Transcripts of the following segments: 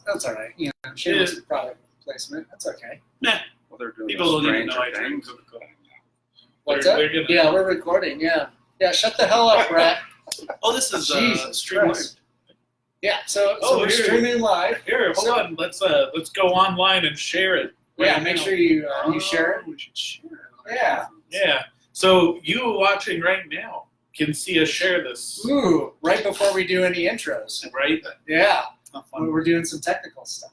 That's all right. You know, shameless product placement. That's okay. Nah. Well, they're doing People don't even know I Stranger drink Things. Coca-Cola. What's up? They're gonna- Yeah, we're recording. Yeah. Shut the hell up, Brett. Oh, this is Jesus streaming. Christ. Yeah. So Oh, we're here. streaming live. Here, hold on. Let's go online and share it. Yeah. right Make now. sure you share it. We should share it. Yeah. Yeah. So you watching right now can see us share this, Ooh, right before we do any intros. right? Yeah. Not fun. We're doing some technical stuff.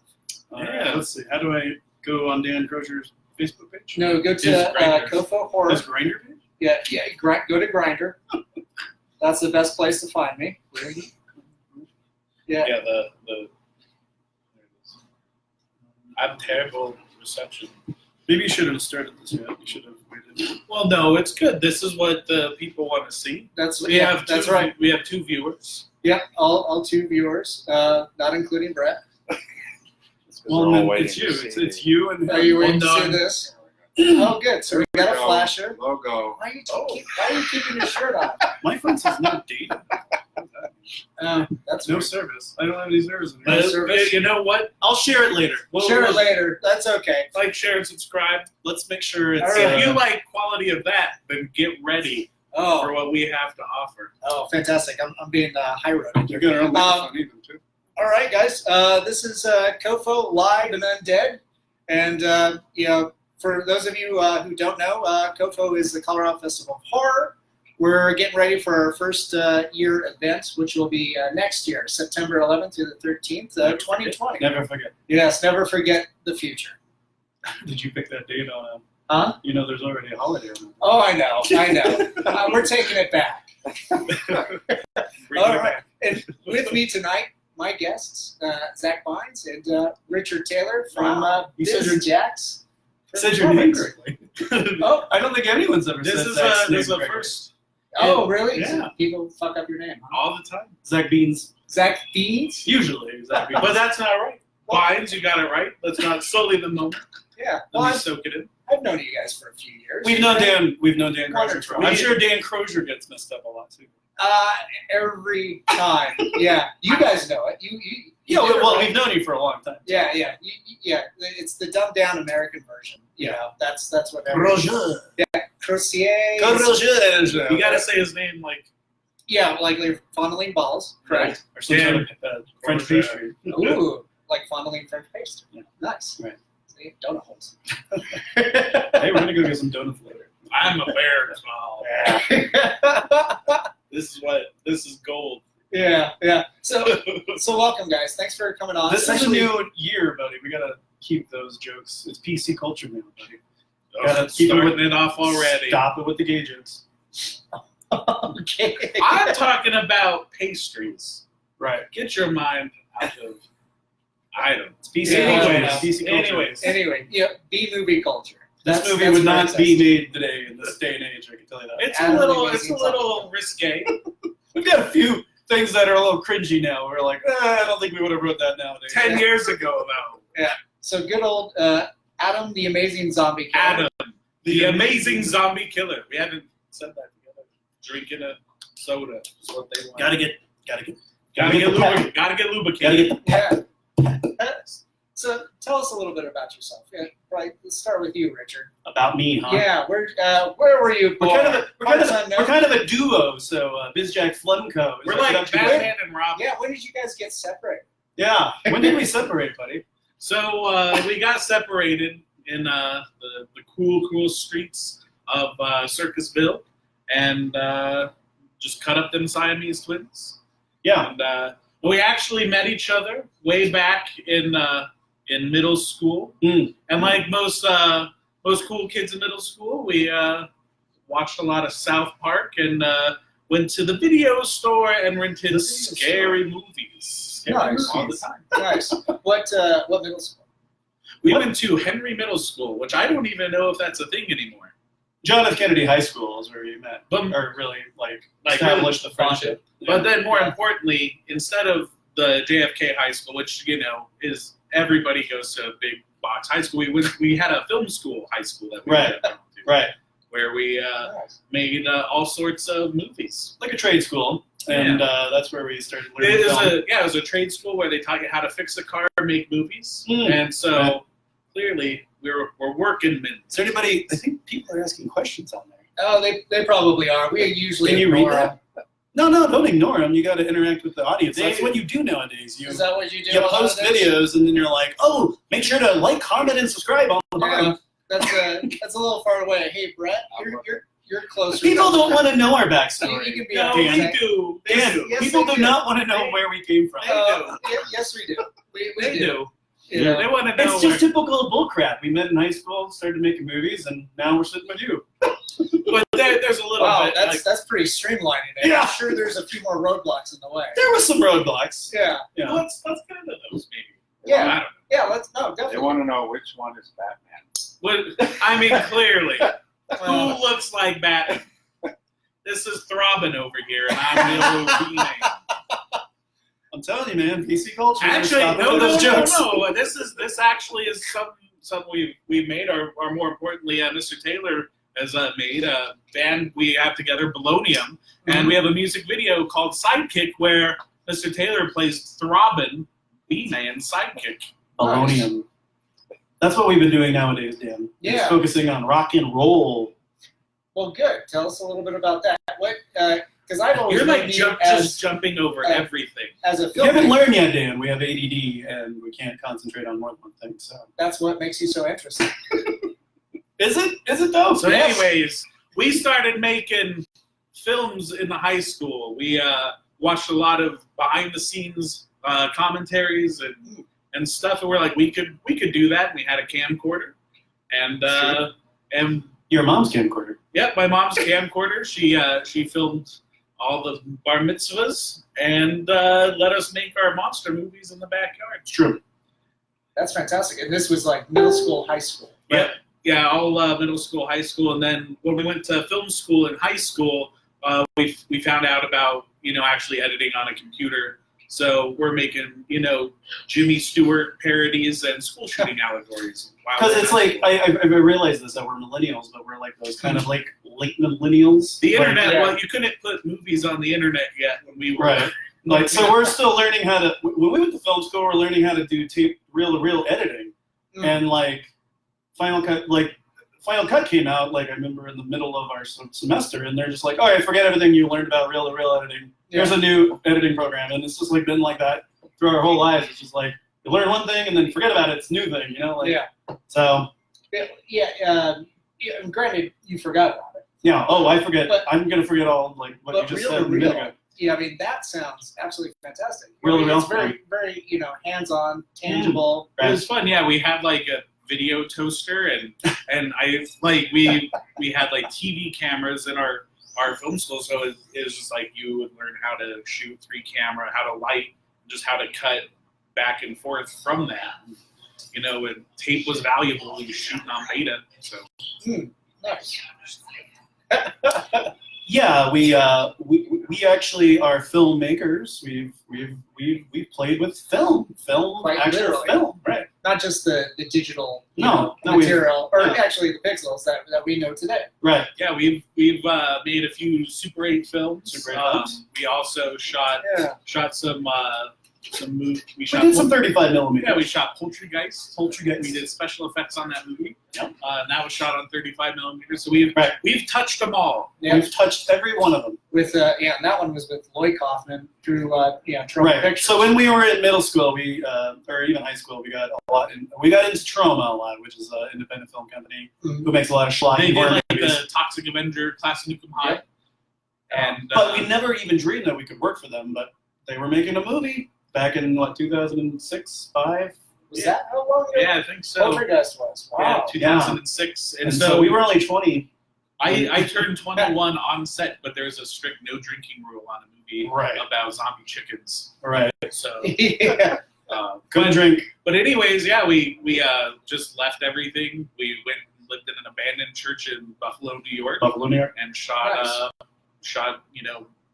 Yeah. Let's see. How do I go on Dan Crosier's Facebook page? No, go Is to Grindr. COFOH Horror. His Grinder page? Yeah. Go to Grindr. That's the best place to find me. Yeah. Yeah. The. I'm terrible reception. Maybe you shouldn't have started this yet. You should have waited. Well, no, it's good. This is what the people want to see. That's That's right. We have 2 viewers. Yep, all 2 viewers, not including Brett. Well, then it's you. It's you and Are you waiting to Well see done. this? Oh, good. So we got a flasher. Logo. Why are you keeping your shirt on? My phone says no data. That's No weird. service. I don't have any service anymore. service. You know what? I'll share it later. Share it later. That's okay. Like, share, and subscribe. Let's make sure it's. All right. If you like quality of that, then get ready for Oh, what we have to offer. fantastic. I'm being high-roaded. You're gonna Um, need them too. All right, guys. This is COFOH Live Undead, and for those of you who don't know, COFOH is the Colorado Festival of Horror. We're getting ready for our first year event, which will be next year, September 11th through the 13th, 2020. Never forget. Yes, never forget the future. Did you pick that date on? Huh? You know, there's already a holiday on Oh, I know. We're taking it back. Bring All it right. back. And with me tonight, my guests, Zack Beins and Richard Taylor from You said Biz your- Jacks. You said your name Comics. correctly. Oh, I don't think anyone's ever This said is Zach's name a correctly. first oh, really? Yeah. People fuck up your name. Huh? all the time. Zack Beins. Zack Beins? Usually, Zack Beins. But that's not right. Vines, you got it right. Let's not sully the moment. Yeah. Well, Let me I've, soak it in. I've known you guys for a few years. We've known Dan One or Crosier for. two. I'm sure Dan Crosier gets messed up a lot too. Every time. Yeah. You guys know it. You Yeah, did it well, right. we've known you for a long time. Yeah. Yeah. It's the dumbed down American version. You know, that's what everyone- Crosier. You got to say his name like. Yeah, like fondling balls. Correct. Or some Dan sort of French Crosier. pastry. Ooh, like fondling French paste. Yeah. Nice. Right. See, donut holes. Hey, we're gonna go get some donuts later. I'm a bear as well. This is gold. yeah. So welcome, guys. Thanks for coming on. This is a Especially- new year, buddy. We gotta keep those jokes. It's PC culture now, buddy. Oh, Gotta keep it starting it off already. Stop it with the gay jokes. Okay. I'm talking about pastries. Right. Get your mind out of items. It's PC Yeah. culture. Anyways, It's PC culture. anyways. Anyway, yeah, B movie culture. This movie that's would where not it's be at. made today in this day and age. I can tell you that. It's Adam a little Amazing risque. We've got a few things that are a little cringy now. We're like, I don't think we would have wrote that nowadays. 10 years ago, though. So good old Adam, the Amazing Zombie Killer. Adam, the amazing zombie killer. We haven't said that together. Drinking a soda is what they want. Gotta get Gotta get the pep. lubricated. Gotta get lubricated. Gotta get the Yeah. So tell us a little bit about yourself. Yeah, right. Let's start with you, Richard. about me, huh? Yeah, where were you We're born? kind of a duo. So BizJack Flunco. is We're our like production Batman and Robin. Yeah, when did you guys get separated? Yeah. When did we separate, buddy? So we got separated in the cool streets of Circusville and just cut up them Siamese twins. Yeah. And we actually met each other way back in middle school. Mm. And like most cool kids in middle school, we watched a lot of South Park and went to the video store and rented scary movies. Nice. All the time. Nice. What middle school? We went to Henry Middle School, which I don't even know if that's a thing anymore. John F. Kennedy High School is where you met, But- or really like Like, established the friendship. But then more importantly, instead of the JFK High School, which, is everybody goes to a big box high school, we had a film school high school that we Right. ended up going to. Right. where we made all sorts of movies. Like a trade school, and that's where we started learning film. It was a trade school where they taught you how to fix a car, make movies, and so clearly we're working men. Is there anybody? I think people are asking questions on there. Oh, they probably are. We usually Can you read ignore that? No, don't ignore them. You got to interact with the audience. That's what you do nowadays. Is that what you do? You post videos, and then you're like, oh, make sure to like, comment, and subscribe on the bottom. That's a little far away. Hey, Brett, you're closer. People don't want to know our backstory. You can be No, we do. Dan, Yes, people they do not want to know where we came from. Yes, we do. We They do. Yeah. They want to know. It's just typical bullcrap. We met in high school, started making movies, and now we're sitting with you. But there's a little bit. That's pretty streamlining it. Yeah. I'm sure there's a few more roadblocks in the way. There was some roadblocks. Yeah. Yeah. Let's get into those maybe. Yeah. I don't know. Yeah. Definitely. They want to know which one is Batman. I mean, clearly, who Well, looks like Batman? This is Throbbing over here, and I'm the OB. I'm telling you, man, PC culture. Actually, Stop no. with those jokes. This actually is something we've made, or more importantly, Mr. Taylor has made a band we have together, Bolognium, and we have a music video called Sidekick, where Mr. Taylor plays Throbbing, B-Man's sidekick. Bolognium. That's what we've been doing nowadays, Dan. Yeah. Just focusing on rock and roll. well, good. Tell us a little bit about that. What? Because I've always You're like known you just jumping over everything. as a You haven't filmmaker. learned yet, Dan. We have ADD, and we can't concentrate on more than one thing. So, That's what makes you so interesting. is it? Is it though? So, anyways, we started making films in the high school. We watched a lot of behind-the-scenes commentaries and stuff, and we're like, we could do that. And we had a camcorder, and Your mom's camcorder. yeah, my mom's camcorder. She filmed all the bar mitzvahs and let us make our monster movies in the backyard. It's true. That's fantastic. And this was like middle school, high school. Right? Yeah, all middle school, high school, and then when we went to film school in high school, we found out about actually editing on a computer. So we're making Jimmy Stewart parodies and school shooting allegories. Because it's like I realized this that we're millennials, but we're like those kind of like late millennials. the Like, internet. yeah. Well, you couldn't put movies on the internet yet when we were Right. Like, so we're still learning how to. When we went to film school, we're learning how to do reel-to-reel editing, and like Final Cut came out. Like I remember in the middle of our semester, and they're just like, "All right, forget everything you learned about reel-to-reel editing. Here's a new editing program," and it's just like been like that through our whole lives. It's just like you learn one thing and then forget about it. It's a new thing, Like, Yeah. So And granted, you forgot about it. yeah. Oh, I forget. But- I'm gonna forget all like what you But just reel said. to a minute reel, ago. yeah, I mean that sounds absolutely fantastic. Reel to reel, It's very, very, hands-on, tangible. It was fun. Yeah, we had like a video toaster, and we had like TV cameras in our film school. So it was just like you would learn how to shoot 3-camera, how to light, just how to cut back and forth from that. And tape was valuable when you're shooting on beta. So Nice. Yeah, we actually are filmmakers. We've played with film, Quite actual literally. film, right? Not just the digital No, we've- material, or yeah. actually the pixels that we know today. Right. yeah, we've made a few Super 8 films. Super 8 films. We also shot some movies. We We did some 35 millimeters. Yeah, we shot Poultreygeist. Poultreygeist. We did special effects on that movie. Yep. And that was shot on 35 millimeters. So we've touched them all. Yeah. We've touched every one of them. With and that one was with Lloyd Kaufman through Troma Right. Pictures. So when we were in middle school, or even high school, we got we got into Troma a lot, which is an independent film company who makes a lot of They schlocky did horror like movies. the Toxic Avenger, Class of Nukem High. Yep. And But we never even dreamed that we could work for them. But they were making a movie back in 2006, 5. Was that how long ago? yeah, I think so. Poultreygeist was. Wow. Yeah, 2006. And so we were only 20. I turned 21 on set, but there's a strict no drinking rule on a movie Right. about zombie chickens. Right. So, Yeah. Couldn't drink. but anyways, yeah, we just left everything. We went and lived in an abandoned church in Buffalo, New York, Buffalo, New York. and shot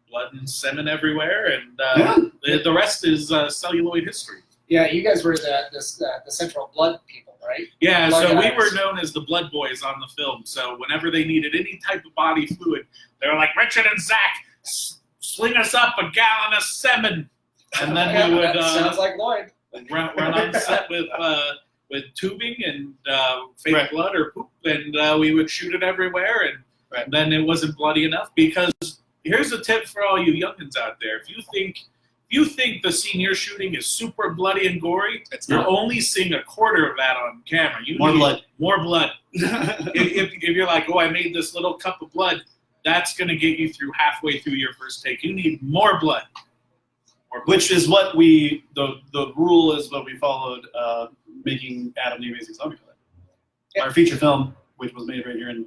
blood and semen everywhere, and Yeah. the rest is celluloid history. Yeah, you guys were the Central Blood people, right? Yeah, Blood so we guys. were known as the Blood Boys on the film. So whenever they needed any type of body fluid, they were like, Richard and Zach, sling us up a gallon of semen. And then we would that sounds like Lloyd. run on set with tubing and fake blood or poop, and we would shoot it everywhere, and then it wasn't bloody enough. Because here's a tip for all you youngins out there: if you think the scene you're shooting is super bloody and gory, you're only seeing a quarter of that on camera. You More need blood. More blood. if you're like, oh, I made this little cup of blood, that's going to get you through halfway through your first take. You need more blood. Which is what the rule is what we followed making Adam the Amazing Zombie Killer. Our feature film, which was made right here in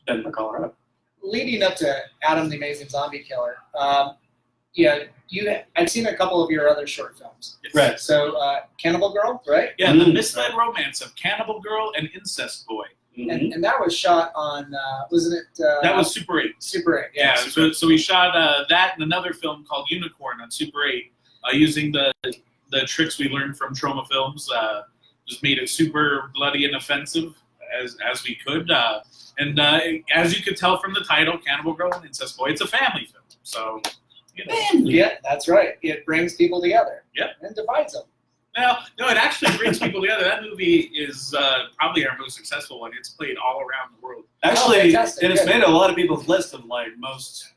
Denver, Colorado. Leading up to Adam the Amazing Zombie Killer, I've seen a couple of your other short films. Right. So Cannibal Girl, right? Yeah, the misled romance of Cannibal Girl and Incest Boy. Mm-hmm. And that was shot on, wasn't it? That was Super 8. Super 8. Yeah, so we shot that and another film called Unicorn on Super 8, using the tricks we learned from Troma films. Just made it super bloody and offensive as we could. And as you could tell from the title, Cannibal Girl and Incest Boy, it's a family film. So, you know. Yeah, that's right. It brings people together. Yep. And divides them. No, it actually brings people together. That movie is probably our most successful one. It's played all around the world. Actually, fantastic. and it's Good. made a lot of people's list of like most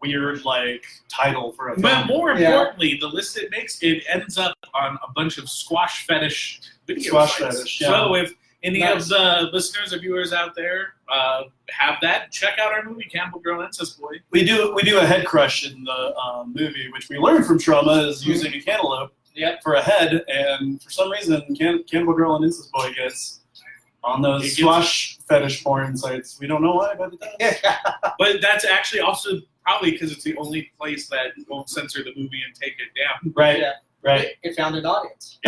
weird like title for a film. But more importantly, the list it makes, it ends up on a bunch of squash fetish video Squash sites. fetish, yeah. So if any Nice. of the listeners or viewers out there have that, check out our movie, Cannibal Girl and Incest Boy. We do a head crush in the movie, which we learned from Troma is using a cantaloupe for a head, and for some reason, Cannibal Girl and Incest Boy gets on those squash fetish porn sites. We don't know why, but it does. But that's actually also probably because it's the only place that won't censor the movie and take it down. Right, Yeah. right. It found an audience.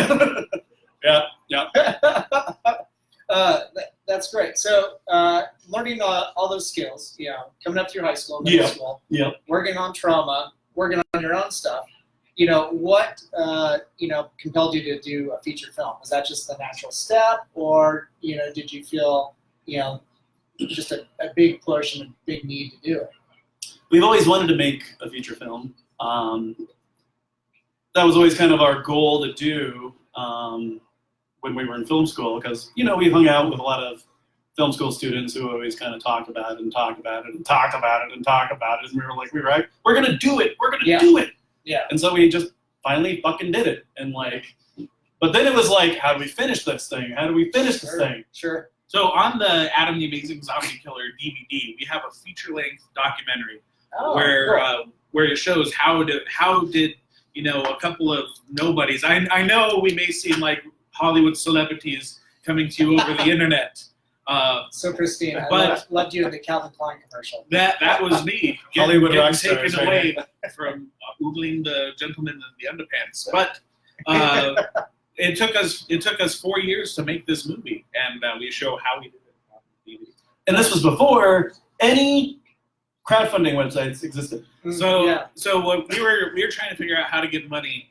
Yeah. That's great. So learning all those skills, coming up through high school, middle school, working on trauma, working on your own stuff. What compelled you to do a feature film? Was that just the natural step, or did you feel just a big push and a big need to do it? We've always wanted to make a feature film. That was always kind of our goal to do when we were in film school, because we hung out with a lot of film school students who always kind of talked about it and talked about it and talked about it and talked about it, and we were like, we're gonna do it, do it. Yeah. And so we just finally fucking did it, and but then it was like, how do we finish this thing? How do we finish this thing? Sure. So on the Adam the Amazing Zombie Killer DVD, we have a feature-length documentary where it shows how did a couple of nobodies. I know we may seem like Hollywood celebrities coming to you over the internet. So Christine, I but- loved you in the Calvin Klein commercial. That was me Hollywood getting rock stars, taken right? away from oogling the gentleman in the underpants. But it took us 4 years to make this movie, and we show how we did it on DVD. And this was before any crowdfunding websites existed. So what we were trying to figure out how to get money.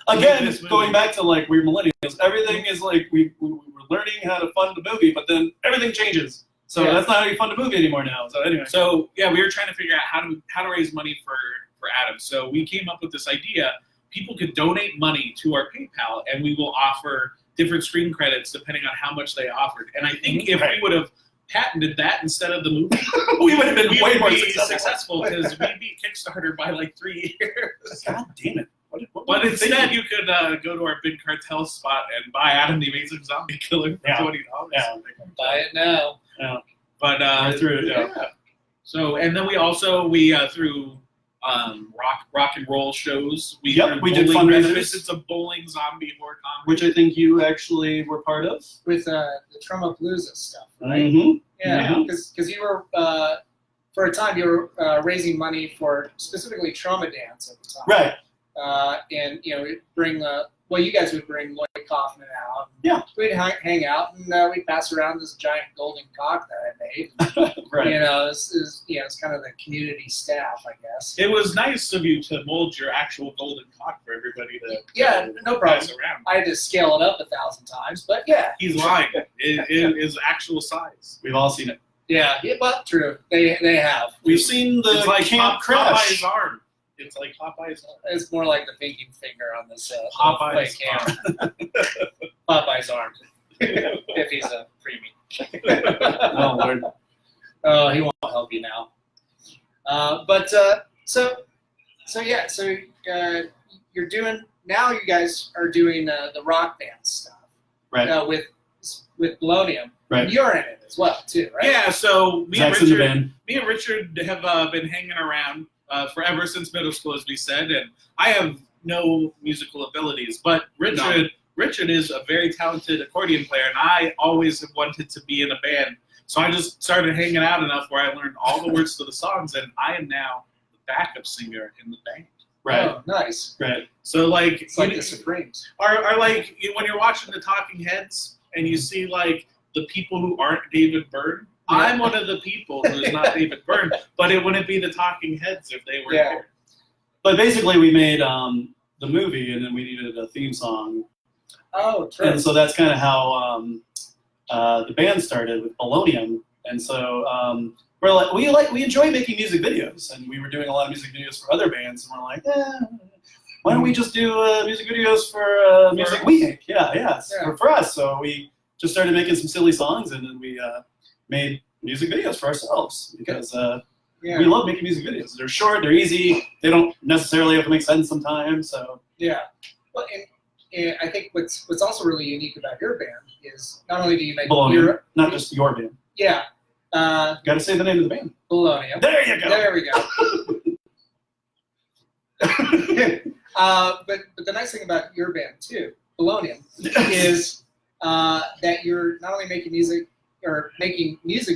Again, going back to we're millennials, everything is we were learning how to fund the movie, but then everything changes. So that's not how you fund a movie anymore now. So anyway. So we were trying to figure out how to raise money for Adam. So we came up with this idea. People could donate money to our PayPal, and we will offer different screen credits depending on how much they offered. And I think if we would have patented that instead of the movie, we would have been way more successful because we beat Kickstarter by 3 years. God damn it. But instead, you could go to our big cartel spot and buy Adam the Amazing Zombie Killer for $20. Yeah. Buy it now. Yeah. But So and then we through rock and roll shows. We did fundraisers. fundraisers. It's a bowling zombie horror comedy, Which I think you actually were part of. With the Troma Palooza stuff, right? Mm-hmm. Yeah, because you were, for a time, you were raising money for specifically Trauma Dance at the time. Right. And, bring well, you guys would bring Lloyd Kaufman out. Yeah. We'd hang out, and we'd pass around this giant golden cock that I made. Right. You know, it's kind of the community staff, I guess. It was nice of you to mold your actual golden cock for everybody to No problem. pass around. I had to scale it up 1,000 times, but yeah. He's lying. It is actual size. We've all seen it. Yeah, well, true. They have. We've seen the It's like Camp Crash. Popeye's arm. It's like Popeye's arm. It's more like the pinky finger on this Popeye's arm. Popeye's arm. If he's a preemie. Oh, Lord. Oh, he won't help you now. You're doing now. You guys are doing the rock band stuff, Right. with Polonium. Right. You're in it as well too, right? Yeah. So Zack's in the band. me and Richard have been hanging around forever since middle school, as we said, and I have no musical abilities, but Richard is a very talented accordion player, and I always have wanted to be in a band. So I just started hanging out enough where I learned all the words to the songs, and I am now the backup singer in the band. Right. Oh, nice. Right. So like, It's like the Supremes. are like when you're watching the Talking Heads and you see like the people who aren't David Byrne. Yeah. I'm one of the people who's not David Byrne, but it wouldn't be the Talking Heads if they were here. But basically, we made the movie, and then we needed a theme song. Oh, true. And so that's kind of how the band started with Polonium. And so we enjoy making music videos, and we were doing a lot of music videos for other bands, and we're like, why don't we just do music videos for music we make? Yeah. For us. So we just started making some silly songs, and then we made music videos for ourselves because we love making music videos. They're short, they're easy, they don't necessarily have to make sense sometimes. So yeah. Well, and I think what's also really unique about your band is not only do you make Polonium, not just your band. Yeah. Got to say the name of the band. Polonium. There you go. There we go. But the nice thing about your band too, Polonium, is that you're not only making music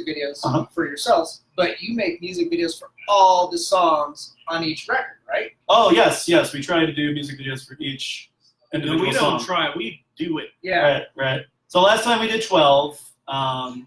videos for yourselves, but you make music videos for all the songs on each record, right? Oh yes. We try to do music videos for each individual We don't song. try, we do it. Yeah. Right. So last time we did 12, and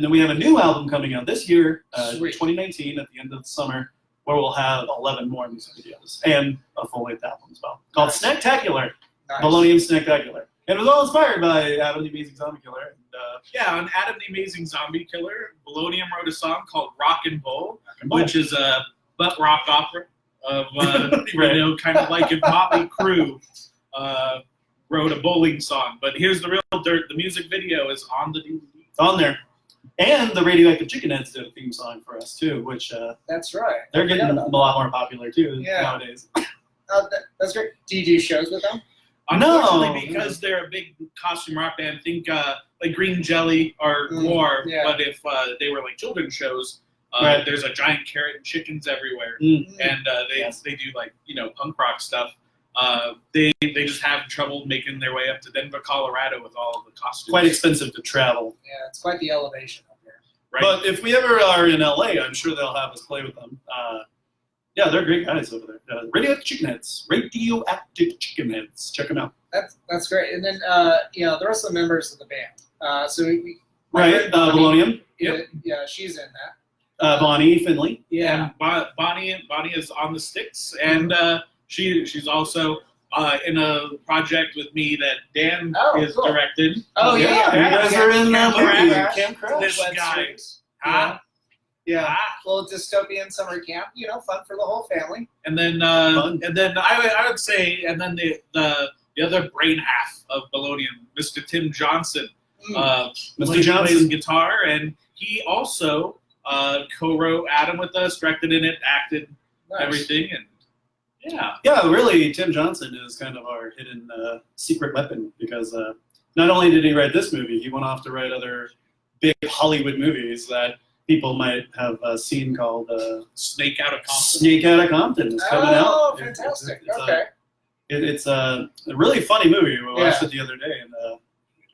then we have a new album coming out this year, Sweet. 2019, at the end of the summer, where we'll have 11 more music videos and a full-length album as well, called Snacktacular, Nice. Polonium Snacktacular. And it was all inspired by Adam the Amazing Zombie Killer. And, On Adam the Amazing Zombie Killer, Polonium wrote a song called Rock and Bowl, Bowl. which is a butt rock opera of, Right. kind of like if Motley Crue wrote a bowling song. But here's the real dirt. The music video is on the DVD. It's on there. And the Radioactive Chickenheads did a theme song for us, too, which That's right. they're getting a about lot more popular, too, Yeah. nowadays. That's great. Do you do shows with them? Unfortunately, because they're a big costume rock band, think like Green Jelly or Yore, yeah. but if they were like children's shows, Right. there's a giant carrot and chickens everywhere, Mm. and they do like punk rock stuff. They just have trouble making their way up to Denver, Colorado with all of the costumes. Quite expensive to travel. Yeah, it's quite the elevation up there. right? But if we ever are in LA, I'm sure they'll have us play with them. Yeah, they're great guys over there. Radioactive Chickenheads. Radioactive Chickenheads. Check them out. That's great. And then the rest of the members of the band. So we Right, Polonium. Yep. Yeah, she's in that. Bonnie Finley. Yeah. And Bonnie is on the sticks, and she's also in a project with me that Dan is cool. directed. Oh yeah. You guys are in Camp movie. Crash. Camp Crash. This Wet guy. Streets. Huh? Yeah. Little dystopian summer camp. Fun for the whole family. And then Fun. I would say, and then the other brain half of Polonium, Mr. Tim Johnson, Mr. Johnson. plays guitar, and he also co-wrote Adam with us, directed in it, acted Nice. everything, and yeah. Yeah, really, Tim Johnson is kind of our hidden secret weapon because not only did he write this movie, he went off to write other big Hollywood movies that people might have seen called Snake Out of Compton. Snake Out of Compton is coming out. Oh, fantastic. It's Okay. it's a really funny movie. We watched Yeah. it the other day, and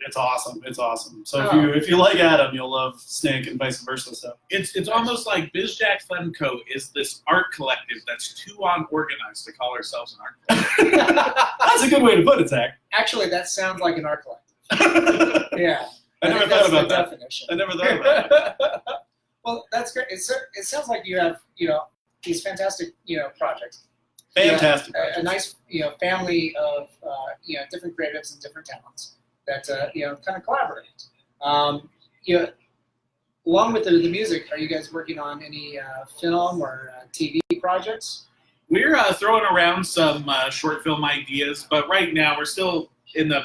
It's awesome. It's awesome. So if you like Adam, you'll love Snake and vice versa. So It's almost like BizJack Flemco is this art collective that's too unorganized to call ourselves an art collective. that's a good way to put it, Zach. Actually, that sounds like an art collective. Yeah. I never think thought that's about the that. definition. I never thought about that. Well, that's great. It sounds like you have, these fantastic, projects. Fantastic. A nice, family of, different creatives and different talents that, kind of collaborate. Along with the music, are you guys working on any film or TV projects? We're throwing around some short film ideas, but right now we're still in the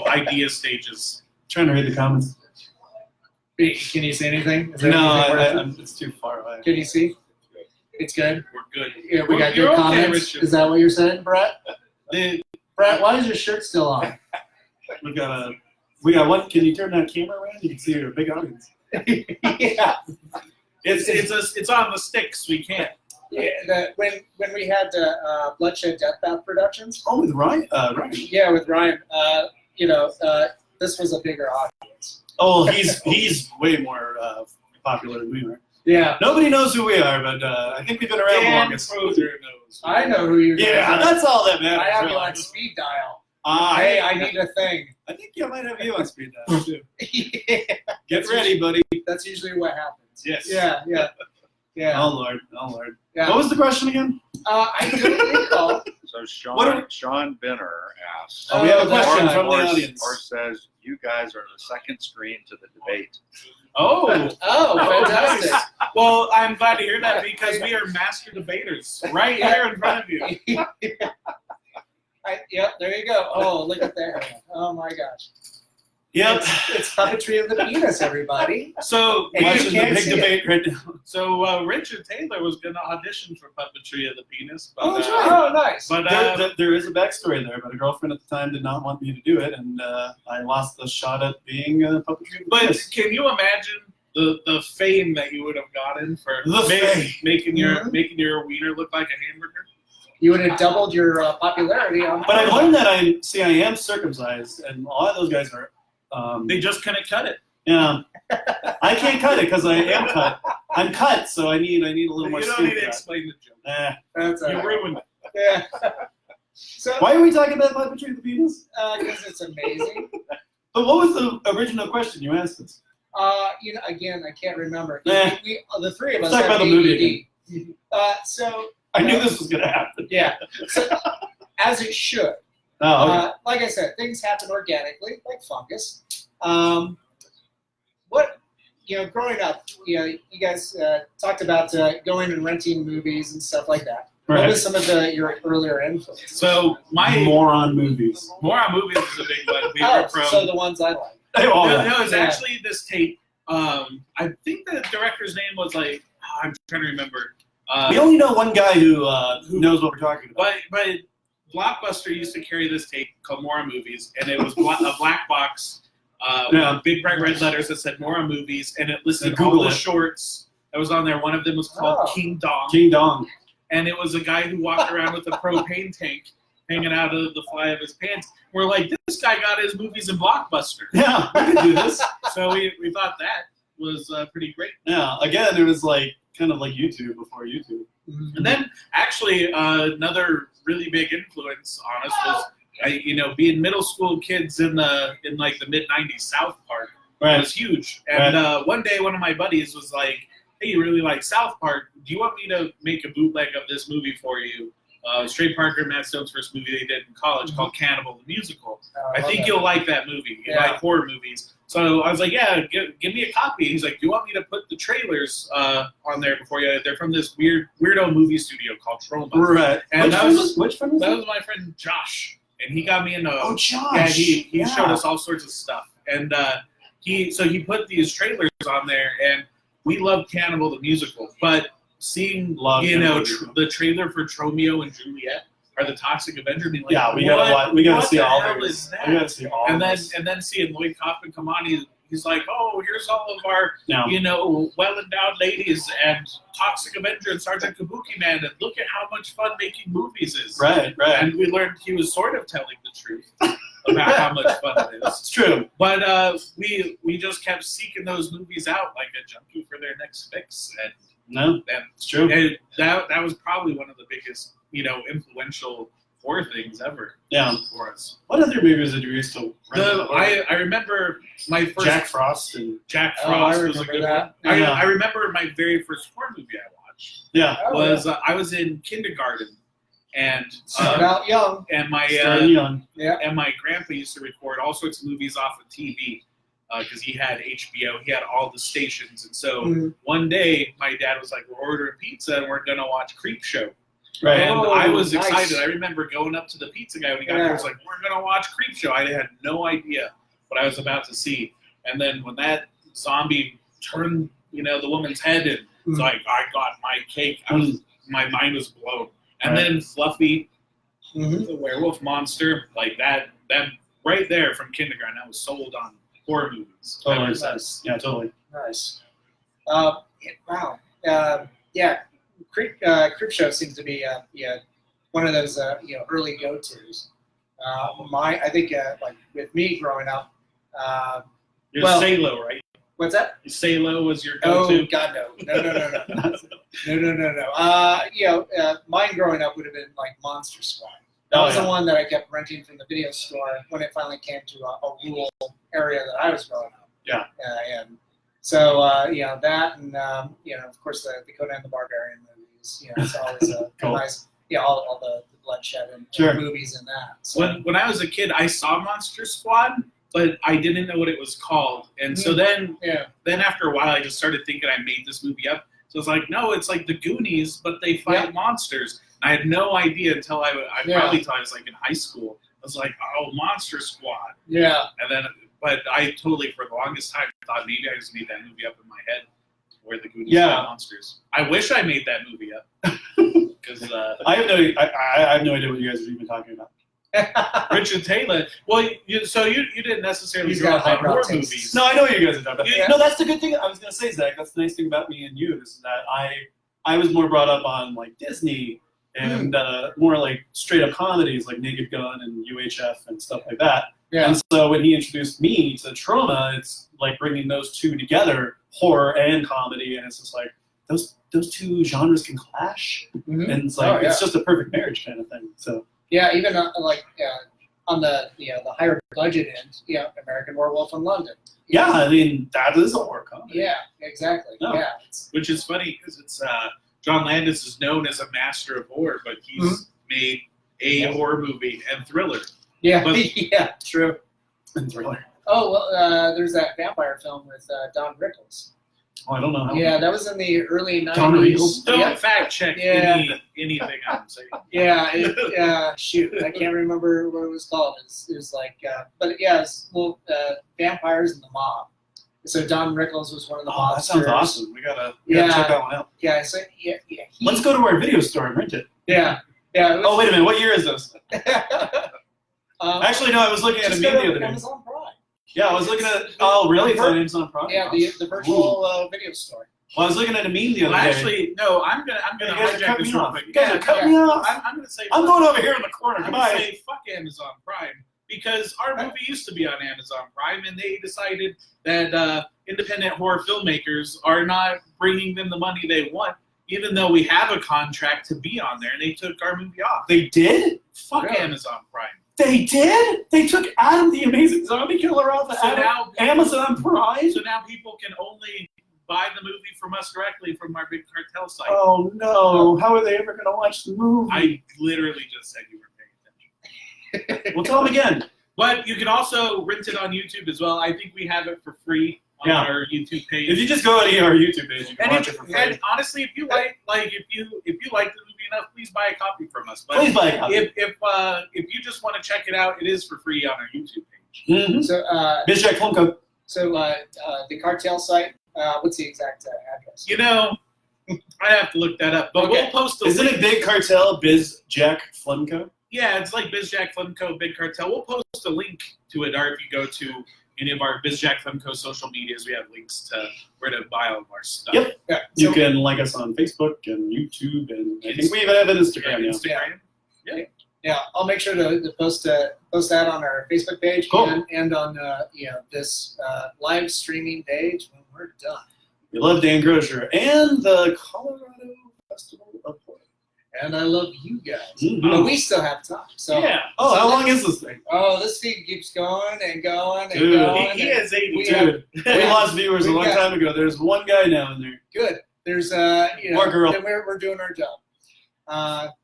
idea stages. Trying to read the comments. Can you say anything? Is there No, anything it's too far away. Can you see? It's good. We're good. Yeah, we got You're good okay, comments. Richard. Is that what you're saying, Brett? The- Brett, why is your shirt still on? We got one. Can you turn that camera around? You can see your big audience. Yeah. It's on the sticks. We can't. Yeah. When we had Bloodshed Death Bath Productions. Oh, with Ryan. Ryan. Yeah, with Ryan. This was a bigger audience. Oh, he's way more popular than we are. Yeah. Nobody knows who we are, but I think we've been around the Dan longest. Crosier knows. I know who you Yeah, are. that's all that matters. I have you really. on speed dial. Hey, Hey, I need a thing. I think I might have you on speed dial too. Yeah. Get ready, buddy. That's usually what happens. Yes. Yeah. Yeah. Oh Lord. Yeah. What was the question again? I don't recall. So What are- Sean Benner asks, Oh, we have a that's question right. from the or audience. says, you guys are the second screen to the debate. Oh. Oh, fantastic. Well, I'm glad to hear that because we are master debaters right here in front of you. Yep, there you go. Oh, look at that. Oh my gosh. Yep. It's puppetry of the penis, everybody. So, And you Watching the can't big see it. debate right now. so Richard Taylor was going to audition for Puppetry of the Penis. But, Oh, that's right. Oh, nice. But There is a backstory there, but a girlfriend at the time did not want me to do it, and I lost the shot at being a puppetry. But can you imagine the fame that you would have gotten for The fame. making your Mhm. making your wiener look like a hamburger? You would have doubled your popularity on. But I learned that I am circumcised, and a lot of those guys are. They just couldn't cut it. Yeah, I can't cut it because I am cut. I'm cut, so I need a little more You don't skill need for to that. explain the joke. That's all You right. ruined it. Yeah. So, Why are we talking about puppetry of the penis? because it's amazing. But what was the original question you asked us? Again, I can't remember. Eh. We the three of us Let's talk have about the movie ADD. So, I knew this was going to happen. yeah. So, as it should. Oh, okay. Like I said, things happen organically, like fungus. Growing up, you guys talked about going and renting movies and stuff like that. What Right. was some of your earlier influences? So my Moron movies. more on movies is a big one. We Oh, were from. so the ones I like. Oh, No, it's Yeah. actually this tape. I think the director's name was like I'm trying to remember. we only know one guy who knows what we're talking about. But Blockbuster used to carry this tape called Mora Movies, and it was a black box, Yeah. with big bright red letters that said Mora Movies, and it listed Google all the it. shorts that was on there. One of them was called Oh. King Dong, King Dong. and it was a guy who walked around with a propane tank hanging out of the fly of his pants. We're like, this guy got his movies in Blockbuster. Yeah, we could do this. So we thought that was pretty great. Yeah, again, it was like kind of like YouTube before YouTube. And then actually another really big influence on us was, being middle school kids in like the mid '90s South Park. It was huge. And one day, one of my buddies was like, "Hey, you really like South Park? Do you want me to make a bootleg of this movie for you?" Trey Parker and Matt Stone's first movie they did in college called Cannibal the Musical. I think you'll like that movie. You like horror movies. So I was like, yeah, give me a copy. He's like, do you want me to put the trailers on there before you? They're from this weirdo movie studio called Troma. Right. And Which one was that that? was my friend Josh. And he got me into Oh, Josh. yeah, he showed us all sorts of stuff. And he put these trailers on there, and we loved Cannibal the Musical. But seeing the trailer for Tromeo and Juliet or the Toxic Avenger, being like, Yeah, we gotta see all of those. is that? We gotta see all And of this. then seeing Lloyd Kaufman come on, he's like, oh, here's all of our Yeah. well-endowed ladies and Toxic Avenger and Sergeant Kabuki Man, and look at how much fun making movies is. Right. And we learned he was sort of telling the truth about how much fun it is. It's true. But we just kept seeking those movies out like a junkie for their next fix, and No, it's true. and that was probably one of the biggest, influential horror things ever. Yeah. For us. What other movies did you used to rent? I remember my first Jack Frost and Jack Oh, Frost I was a remember good that. one. Yeah. I remember my very first horror movie I watched yeah. was I was in kindergarten, and Start out young. and my Starting young. Yeah. and my grandpa used to record all sorts of movies off of TV because he had HBO. He had all the stations, and so Mhm. one day my dad was like, "We're ordering pizza and we're gonna watch Creep Show." Right. And Oh, I was nice. excited. I remember going up to the pizza guy when he got there. He was like, "We're gonna watch Creep Show." I had no idea what I was about to see. And then when that zombie turned, the woman's head, and it's Mm. like I got my cake. My mind was blown. And Right. then Fluffy, Mhm. the werewolf monster, like that right there from kindergarten, I was sold on horror movies. Totally. Ever since. Yeah, totally. Nice. Wow. Creep Show seems to be one of those early go-tos. I think like with me growing up. You're Well- Salo, right? What's that? Salo was your Oh go-to. God, no. Mine growing up would have been like Monster Squad. That was the one that I kept renting from the video store when it finally came to a rural area that I was growing up. Yeah. And so that, and of course the Conan the Barbarian movies. It's always a Cool. nice. All the bloodshed and Sure. movies and that. So, When I was a kid, I saw Monster Squad, but I didn't know what it was called. And so then after a while, I just started thinking I made this movie up. So it's like, no, it's like the Goonies, but they fight monsters. And I had no idea until probably thought I was like in high school. I was like, oh, Monster Squad. yeah. And then, but I totally, for the longest time, thought maybe I just made that movie up in my head where the Goonies fight monsters. I wish I made that movie up. Because I have no idea what you guys are even talking about. Richard Taylor. Well, you didn't necessarily He's grow got up on highbrow horror tastes. movies. No, I know what you guys are talking about. Yeah. No, that's the good thing. I was going to say, Zach, that's the nice thing about me and you is that I was more brought up on like Disney and more like straight up comedies like Naked Gun and UHF and stuff like that. Yeah. And so when he introduced me to Troma, it's like bringing those two together, horror and comedy, and it's just like those two genres can clash, Mhm. and it's like it's just a perfect marriage kind of thing. So Yeah, even on the higher budget end, American Werewolf in London. yeah, I mean that is a horror comedy. Yeah, exactly. No. Yeah. Which is funny because it's John Landis is known as a master of horror, but he's made a horror movie and thriller. Yeah. But- Yeah. True. And thriller. Oh well, there's that vampire film with Don Rickles. Oh, I don't know how. Yeah, that was in the early '90s. Don Rickles? Don't Yeah. fact check Yeah. anything I'm saying. Yeah. Shoot, I can't remember what it was called. It was like, but yeah, it's vampires and the mob. So Don Rickles was one of the Oh, that mobsters. sounds awesome. We gotta Yeah. check that one out. Yeah. So yeah. Let's go to our video store and rent it. Yeah. Yeah. It was, Oh wait a minute, what year is this? Actually, Actually, no, I was looking at a just meme go the to other day. Amazon Prime. Yeah, I was looking at. Oh, really? It's on Amazon Prime. Yeah, the virtual video store. Well, I was looking at a meme the other Well, day. actually, no. I'm gonna You guys are hijack cutting this me real off. quick. You guys are cutting me off. I'm gonna say. I'm going over here in the corner. I'm gonna Goodbye. say fuck Amazon Prime because our movie used to be on Amazon Prime, and they decided that independent horror filmmakers are not bringing them the money they want, even though we have a contract to be on there, and they took our movie off. They did? Fuck Really? Amazon Prime. They did? They took Adam the Amazing Zombie Killer off of So now, Amazon Prime? so now people can only buy the movie from us directly from our big cartel site. Oh no! How are they ever going to watch the movie? I literally just said you were paying attention. Well, tell them again. But you can also rent it on YouTube as well. I think we have it for free on Yeah. our YouTube page. If you just go to our YouTube page, you can watch it for free. And honestly, if you like if you like the movie enough, please buy a copy from us. But Please buy a copy. if you just want to check it out, it is for free on our YouTube page. Mm-hmm. So Bizjack Flumco. the cartel site. What's the exact address? You know, I have to look that up. But Okay. we'll post a Isn't link. it Big Cartel Bizjack Flumco? Yeah, it's like BizJack Flemco, Big Cartel. We'll post a link to it, or if you go to any of our BizJack Flemco social medias, we have links to where to buy all of our stuff. Yep. Yeah. You So, can like us on Facebook and YouTube, and I think we even have an Instagram now. Instagram. Yeah, I'll make sure to post that on our Facebook page Cool. and on this live streaming page when we're done. We love Dan Crosier and the Colorado Festival of Horror. And I love you guys. Mhm. But we still have time. So Yeah. Oh, how long is this thing? Oh, this feed keeps going and going and Dude, going. He and has 80. we have- Dude, we lost viewers a we long got- time ago. There's one guy now in there. Good. There's Or girl. then we're doing our job.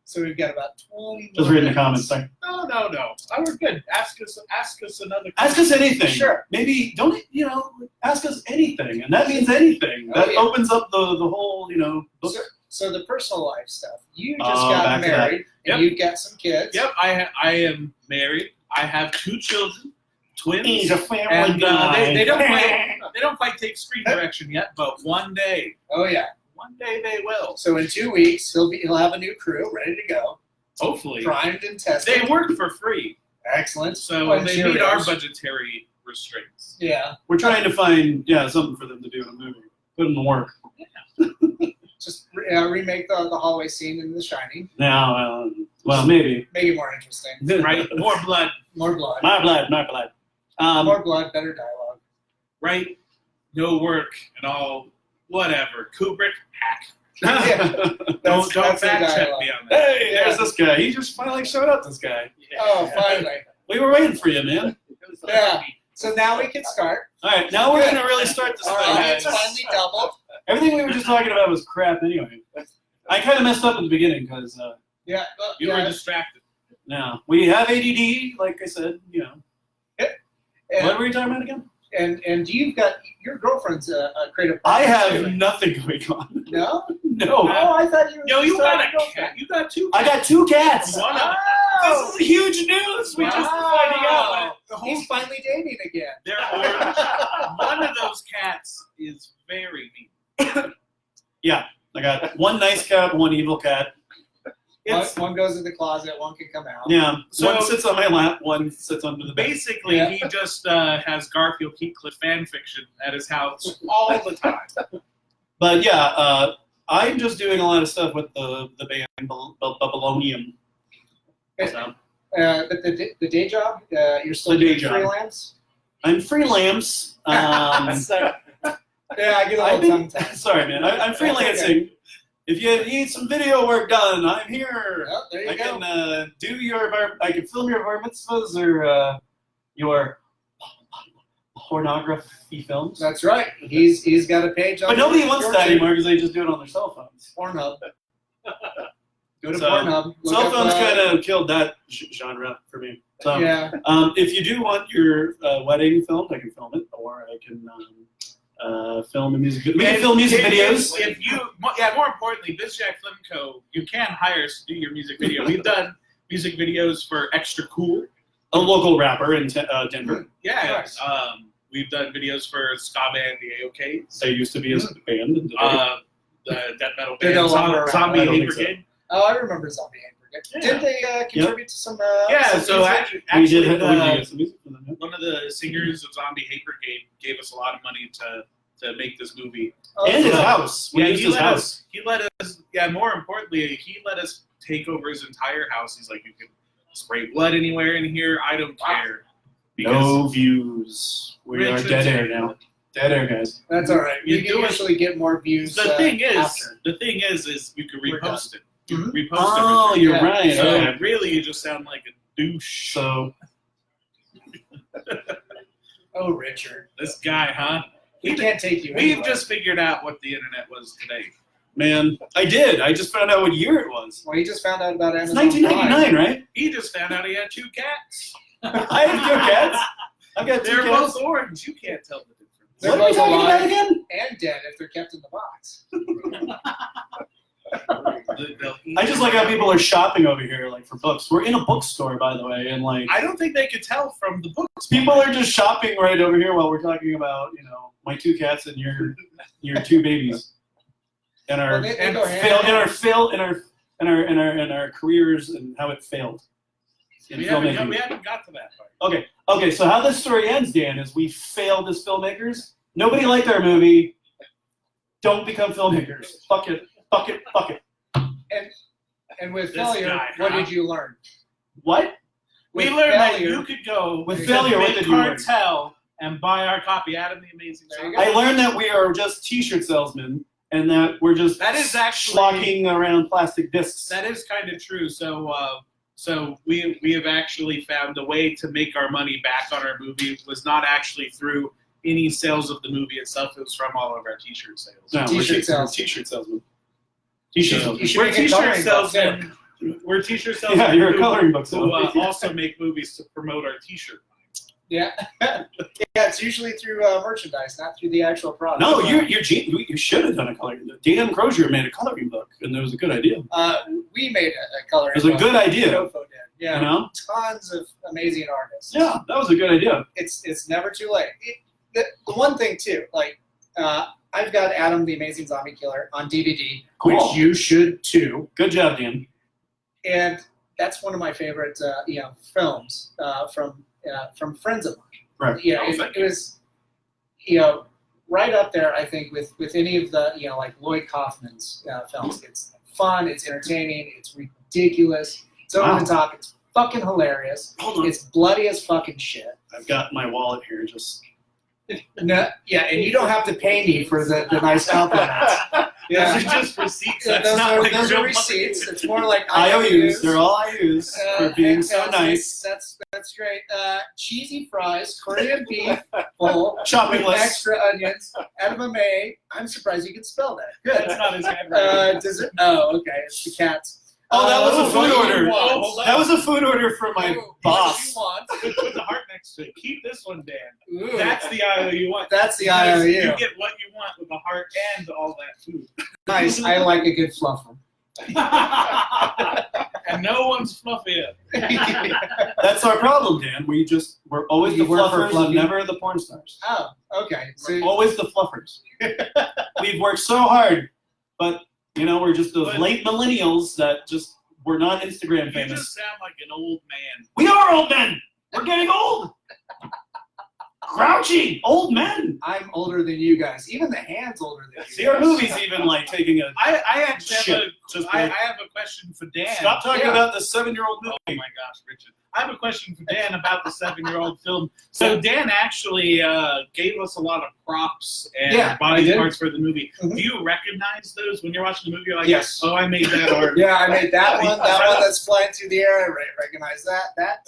So we've got about 20 Just more reading the minutes. comments. Sorry. No. Oh, we're good. Ask us another. Ask us anything. Sure. Maybe don't ask us anything, and that means anything. Oh, That yeah. opens up the whole book. So the personal life stuff. You just Oh, got back to that. married and Yep. you've got some kids. Yep, I am married. I have 2 children, twins, He's a family and guy. they don't quite take screen direction yet, but one day Oh yeah. they will. So in 2 weeks he'll have a new crew ready to go, Hopefully, primed and tested. they work for free, Excellent. so Well, they meet our Cheerios. budgetary restraints. Yeah. We're trying to find something for them to do in a movie. Put them to work. Just remake the hallway scene in The Shining. Now, well, maybe. Make it more interesting. Right? More blood, More blood. My blood. More blood, better dialogue. right? No work and all. Whatever. Kubrick, hack. Yeah. Don't That's fact the check dialogue. me on that. Hey, there's this guy. He just finally showed up. This guy. Oh, finally. We were waiting for you, man. Yeah. So now we can start. All right, now we're gonna really start this Our thing. audience guys. finally doubled. Everything we were just talking about was crap anyway. I kind of messed up in the beginning because Yeah. Well, You yeah. were distracted. now we have ADD, like I said. What And, were you talking about again? and you've got your girlfriend's a creative. I partner, have too. nothing going on. No. No, Oh, I thought you were. Yo, you just got talking a about cat. You got 2 I got 2 cats. One of Oh, This is huge news. We just finding out. He's finally dating again. They're orange. One of those cats is very mean. I got 1 nice cat, 1 evil cat. One goes in the closet, one can come out. Yeah, So- one sits on my lap, one sits under the bed. Basically, Yeah. he just has Garfield Heathcliff fan fiction at his house all the time. But yeah, I'm just doing a lot of stuff with the band Babylonium. So, But the day job, you're still The day doing job. freelance. I'm freelance. Yeah, I get a I've little been, tongue tied. sorry, man. I'm freelancing. If you need some video work done, I'm here. Oh, there you I go. can I can film your bar mitzvahs or your pornography films. That's right. He's got a page on. But nobody wants that Yore. anymore because they just do it on their cell phones. Pornhub. Go to So, Pornhub. look Cell up, phones kind of killed that genre for me. So, Yeah. if you do want your wedding filmed, I can film it, or I can film a music video. We can film music videos. If you, more importantly, BizJack Film Co., you can hire us to do your music video. We've done music videos for Extra Cool. A local rapper in Denver. Yeah. Nice. We've done videos for ska band, the AOKs. They used to be a band. in Denver. The death metal They're band, no longer around. Zombie I don't Hate think so. Brigade. Oh, I remember Zombie Hate Brigade. Yeah. Did they contribute to some? Yeah, some so music? actually, we did the- get some music for them. Yeah. one of the singers of Zombie Hate Brigade gave us a lot of money to make this movie. Oh, And his cool. house. We used he his let house. us. He let us. Yeah, more importantly, he let us take over his entire house. He's like, you can spray blood anywhere in here. I don't care. No views. We are Richard's- dead air now. Dead air, guys. That's all right. You You do can it- usually get more views. The thing is, after. you can We're done. repost it. Mhm. Repost Oh, everything. you're Yeah. right. So Okay. really, you just sound like a douche. So Oh, Richard. This guy, huh? We can't take you. We've anywhere. just figured out what the internet was today. man, I did. I just found out what year it was. Well, you just found out about It's Amazon 1999, right? He just found out he had 2 cats. I have 2 cats. I've got 2 They're cats. both orange. You can't tell the difference. They're What are we both talking about alive. again? and dead if they're kept in the box. They'll eat I just like how people are shopping over here, like for books. We're in a bookstore, by the way, and like I don't think they could tell from the books. people are just shopping right over here while we're talking about, my 2 cats and your 2 babies, and our Well, they and go hand fail in in our hand. fail in our careers and how it failed in We filmmaking. haven't got to that part. Okay. So how this story ends, Dan, is we failed as filmmakers. Nobody liked our movie. Don't become filmmakers. Fuck it. And with This failure, guy, what huh? did you learn? What? We With learned that failure. you could go With to failure, what Big did you learn? Cartel and buy our copy, Adam the Amazing There you Zombie. go. I learned that we are just T-shirt salesmen, and that we're just That is actually- schlocking around plastic discs. That is kind of true. So we have actually found a way to make our money back on our movie. It was not actually through any sales of the movie itself. It was from all of our T-shirt sales. No, T-shirt we're sales. T-shirt salesmen. You T-shirt should salesmen. We're make a T-shirt coloring book, salesmen. We're T-shirt salesmen. Yeah, you're a who- coloring book who salesman. also make movies to promote our T-shirt line. Yeah. Yeah, it's usually through merchandise, not through the actual product. No, you should have done a coloring book. Dan Crosier made a coloring book, and it was a good idea. We made a coloring It was a book. good idea. COFOH did. Yeah. You know? Tons of amazing artists. Yeah, that was a good idea. It's never too late. The one thing too, like I've got Adam the Amazing Zombie Killer on DVD, Cool. which you should too. Good job, Dan. And that's one of my favorite films from friends of mine. Right. Yeah, Oh, it, thank it was right up there, I think, with any of the like Lloyd Kaufman's films. It's fun, it's entertaining, it's ridiculous, it's over the top, it's fucking hilarious, Hold on. it's bloody as fucking shit. I've got my wallet here. Just No, yeah, and you don't have to pay me for the nice compliments. Those are just receipts. Yeah, That's those not are, like those real are money. receipts. It's more like IOUs. They're all IOUs for being so fantastic. nice. That's great. Cheesy fries, Korean beef bowl, Shopping with list. extra onions, edamame. I'm surprised you can spell that. That's not his handwriting. Does it? Oh, okay. It's the cat's. Oh, that was a what food do you order. want? Oh, hold on. That was a food order from my Oh, boss. What do Put the heart next to it. Keep this one, Dan. you want? Ooh, That's the IOU you want. that's the Because IOU. You get what you want with the heart and all that food. Nice. I like a good fluffer. And no one's fluffier. That's our problem, Dan. We're always You the work for fluffers Fluffy? and never the porn stars. Oh, okay. So We're always the fluffers. We've worked so hard, but we're just those But- late millennials that just we're not Instagram You famous. just sound like an old man. We are old men. We're getting old. Grouchy old men. I'm older than you guys. Even the hand's older than you. See, our guys. movie's even like taking a. I actually have Shit. Just I like- have a question for Dan. Stop talking Yeah. about the 7-year-old movie. Oh my gosh, Richard. I have a question for Dan about the 7-year-old film. So Dan actually gave us a lot of props and Yeah, I body did. parts for the movie. Mhm. Do you recognize those when you're watching the movie? You're like, Yes. oh, I made that art. Yeah, I made that one. That one that's flying through the air. I recognize that.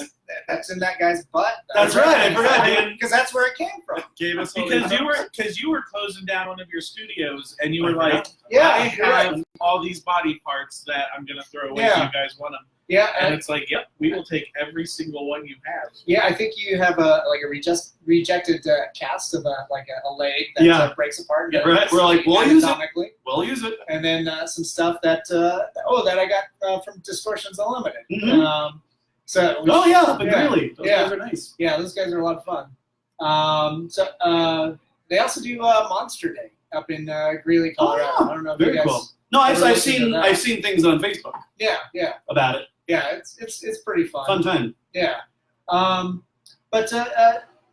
That's in that guy's butt. That's right, I forgot, Dan. Because that's where it came from. Gave us all Because these you were closing down one of your studios and you were I like, Yeah, I you're right. have all these body parts that I'm gonna throw away. Yeah. You guys want them? Yeah, And it's like, yep, we will take every single one you have. yeah. I think you have a rejected cast of a leg that Yeah. breaks apart. Yeah, right. We're like, we'll use it. anatomically. We'll use it. And then some stuff that I got from Distortions Unlimited. Mhm. So Oh yeah, but Yeah. really, those Yeah. guys are nice. yeah, those guys are a lot of fun. They also do Monster Day up in Greeley, Colorado. Oh, I don't know if very you guys. cool. No, I've Never seen listened to that. I've seen things on Facebook Yeah, about it. it's pretty fun. Fun time. Yeah.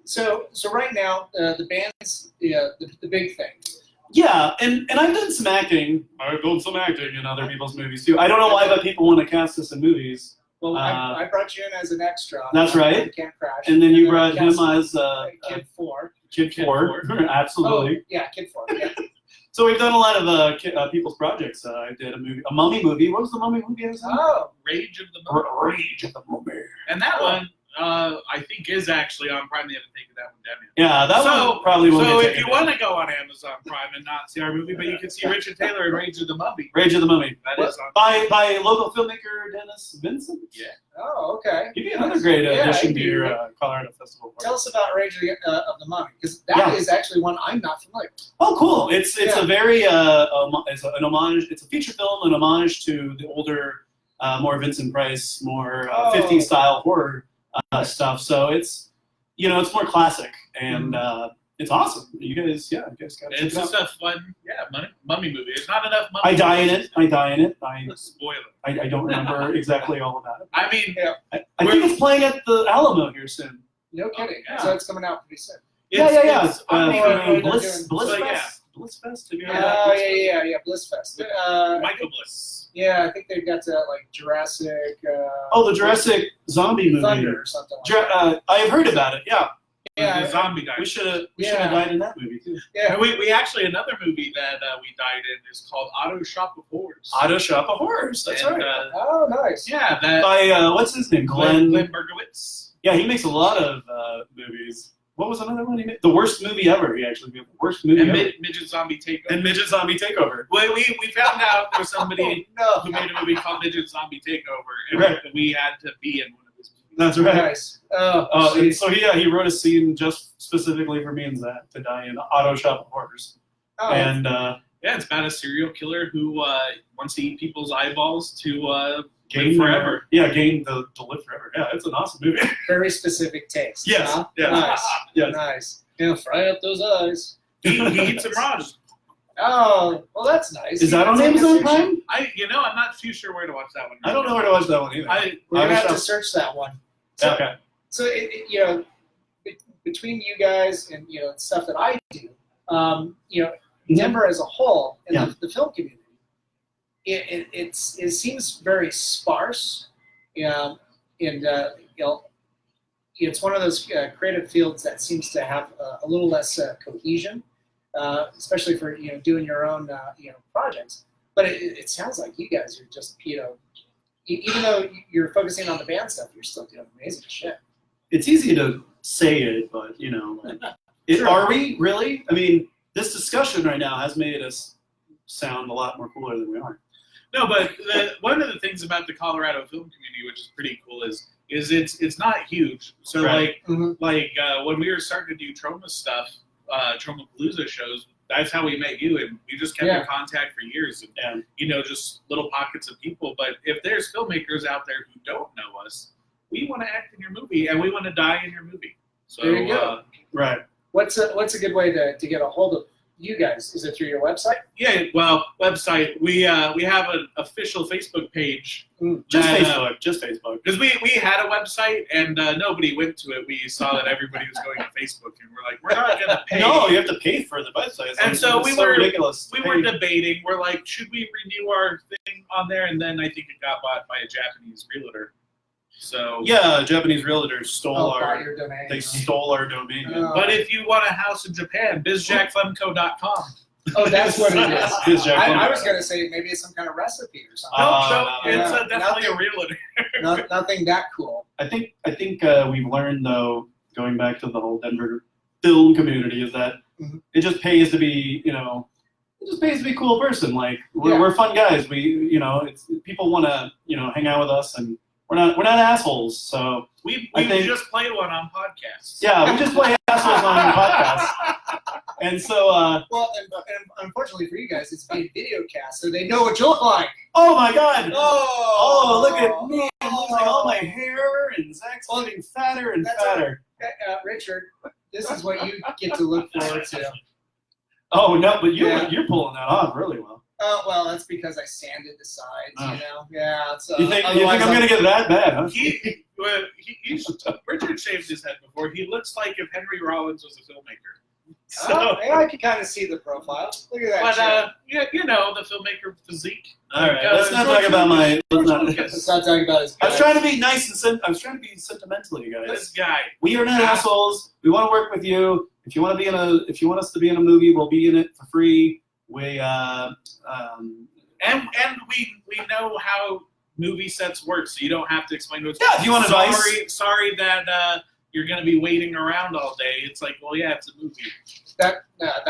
So right now the band's the big thing. Yeah, and I've done some acting. I've done some acting in other people's movies too. I don't know why, but people want to cast us in movies. Well, I brought you in as an extra. That's right. You Can't Crash. And then you I brought him cast as Kid 4. Kid Kid 4. Absolutely. Oh, yeah, Kid 4. Yeah. So we've done a lot of people's projects. I did a mummy movie. What was the mummy movie I was in? Oh, Rage of the Mummy. Rage of the Mummy. And that one, I think, is actually on Prime. They haven't taken that one down yet. Yeah, that So- one probably will So get if taken you down. want to go on Amazon Prime and not see our movie, but you can see Richard Taylor in Rage of the Mummy. Rage of the Mummy. That is on. By local filmmaker Dennis Vincent. Yeah. oh, okay. He'd be another great Yeah, addition he'd to be- your Colorado Festival. Tell us about Rage of the Mummy, because that is Yeah. actually one I'm not familiar with. Oh, cool! It's Yeah. a very an homage. It's a feature film, an homage to the older, more Vincent Price, more 50s style horror stuff. So it's it's more classic and it's awesome. You guys gotta check It's it out. just a fun, mummy movie. There's not enough mummy I die in movies. it. Spoiler. I don't remember exactly all about it. I mean, I think it's playing at the Alamo here soon. No kidding. yeah. So it's coming out pretty soon. Yeah. it's- I mean, they're Bliss doing- Bliss so, yeah, Fest? Blissfest? Have you heard of that? Oh yeah, Blissfest. Michael Bliss. Yeah, I think they've got like Jurassic. Oh, the Jurassic zombie movie. Thunder or something. Like I have heard about it. Yeah, The zombie died. we should have Yeah. died in that movie too. yeah. And we actually, another movie that we died in is called Auto Shop of Horrors. Auto Shop of Horrors. That's And, right. Oh, nice. Yeah, that By what's his name? Glenn Bergowitz. Yeah, he makes a lot of movies. What was another one he made? The worst movie ever. He actually made the worst movie And ever. Midget Zombie Takeover. And Midget Zombie Takeover. We found out there was somebody No. who made a movie called Midget Zombie Takeover, and Right. we had to be in one of his movies. That's right. Nice. Oh, And geez. so he wrote a scene just specifically for me and Zach to die in Auto Shop of Horrors. Oh, And Yeah, it's about a serial killer who wants to eat people's eyeballs to Gain forever. Yeah, Gain to live forever. Yeah, it's an awesome movie. very specific taste. Yes, Huh? yes. Nice. Yes. Nice. Yeah, fry up those eyes. he eats them raw. Oh, well, that's nice. Is that on Take a Amazon search. Prime? I'm not too sure where to watch that one. I don't know where to watch that one either. We're Auto gonna have to Shop- search that one. So, Okay. so between you guys and stuff that I do, Denver as a whole and Yeah. the film community, it seems very sparse. And it's one of those creative fields that seems to have a little less cohesion, especially for doing your own projects. But it sounds like you guys are just even though you're focusing on the band stuff, you're still doing amazing shit. It's easy to say it, but Sure. are we really? I mean, this discussion right now has made us sound a lot more cooler than we are. No, but one of the things about the Colorado film community, which is pretty cool, is it's not huge. So Right. Mhm. when we were starting to do Troma stuff, Troma Palooza shows, that's how we met you, and we just kept Yeah. in contact for years, and And just little pockets of people. But if there's filmmakers out there who don't know us, we want to act in your movie, and we want to die in your movie. So There you go. right. What's a good way to get a hold of you guys? Is it through your website? yeah, well, website. We have an official Facebook page. Just that, Facebook. Just Facebook. Because we had a website and nobody went to it. We saw that everybody was going to Facebook, and we're like, we're not going to pay. No, you have to pay for the website. It's And like- so it's we were- ridiculous. to We pay. were debating. We're like, should we renew our thing on there? And then I think it got bought by a Japanese realtor. So Yeah, Japanese realtors stole Buy our. your domain. They stole our domain. Oh. But if you want a house in Japan, bizjackflemco.com. Oh, that's what it is. Bizjack I Flemco. was going to say maybe it's some kind of recipe or something. It's yeah. definitely a realtor. Nothing that cool. I think we've learned though, going back to the whole Denver film community, is that Mhm. it just pays to be, it just pays to be a cool person. Like Yeah. we're fun guys. It's people want to, hang out with us, and we're not assholes. So We I think- just played one on podcasts. yeah, we just play assholes on your podcast. And so, Well, and unfortunately for you guys, it's being video cast, so they know what you look like. oh my God! Oh, Look at me! I'm losing all my hair, and Zach's getting fatter and That's fatter. Richard, this is what you get to look forward to. Oh no, but Yeah. you're pulling that off really well. Oh, well, that's because I sanded the sides, Yeah. So You think I'm otherwise gonna get that bad? Huh? Richard shaved his head before. He looks like if Henry Rollins was a filmmaker. So, Oh, yeah, I can kind of see the profile. Look at that. but shit. the filmmaker physique. All right, let's not talk about my. Let's not, Let's not talk about his. I was trying to be nice and I was trying to be sentimental, you guys. This guy. We are not assholes. We want to work with you. If you want us to be in a movie, we'll be in it for free. We And we know how movie sets work, so you don't have to explain to us. Yeah, if you want advice. Sorry that you're going to be waiting around all day. It's like, well, yeah, it's a movie. That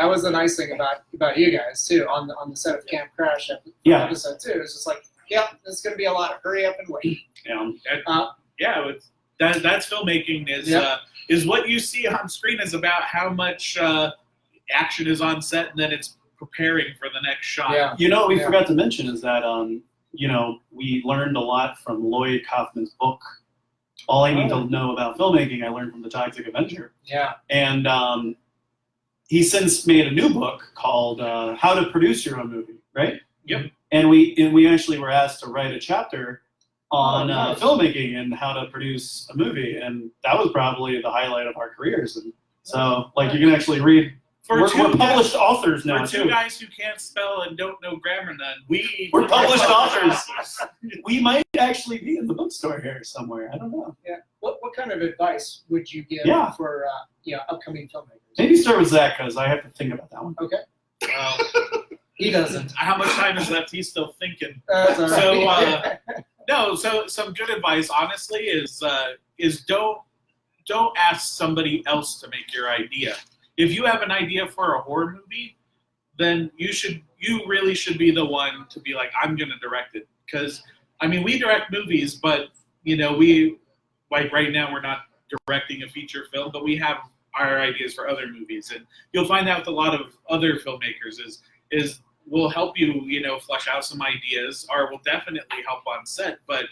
was the nice thing about you guys too on the set of Camp Crash episode too. It's just like, it's going to be a lot of hurry up and wait. That's filmmaking is what you see on screen is about how much action is on set, and then it's preparing for the next shot. Yeah. We forgot to mention is that we learned a lot from Lloyd Kaufman's book. All I need to know about filmmaking, I learned from The Toxic Avenger. Yeah. And he's since made a new book called How to Produce Your Own Movie, right? Yep. And we actually were asked to write a chapter on nice. filmmaking and how to produce a movie, and that was probably the highlight of our careers. And so, you can actually read We're published authors now, For two too. guys who can't spell and don't know grammar none, We're published authors. We might actually be in the bookstore here somewhere. I don't know. Yeah. What kind of advice would you give for upcoming filmmakers? Maybe start with Zach, because I have to think about that one. Okay. He doesn't. How much time is left? He's still thinking. That's all right. So some good advice, honestly, is don't ask somebody else to make your idea. If you have an idea for a horror movie, then you really should be the one to be like, I'm going to direct it. Because, I mean, we direct movies, but, we, like right now, we're not directing a feature film, but we have our ideas for other movies. And you'll find out with a lot of other filmmakers is we'll help you, flesh out some ideas, or we'll definitely help on set. But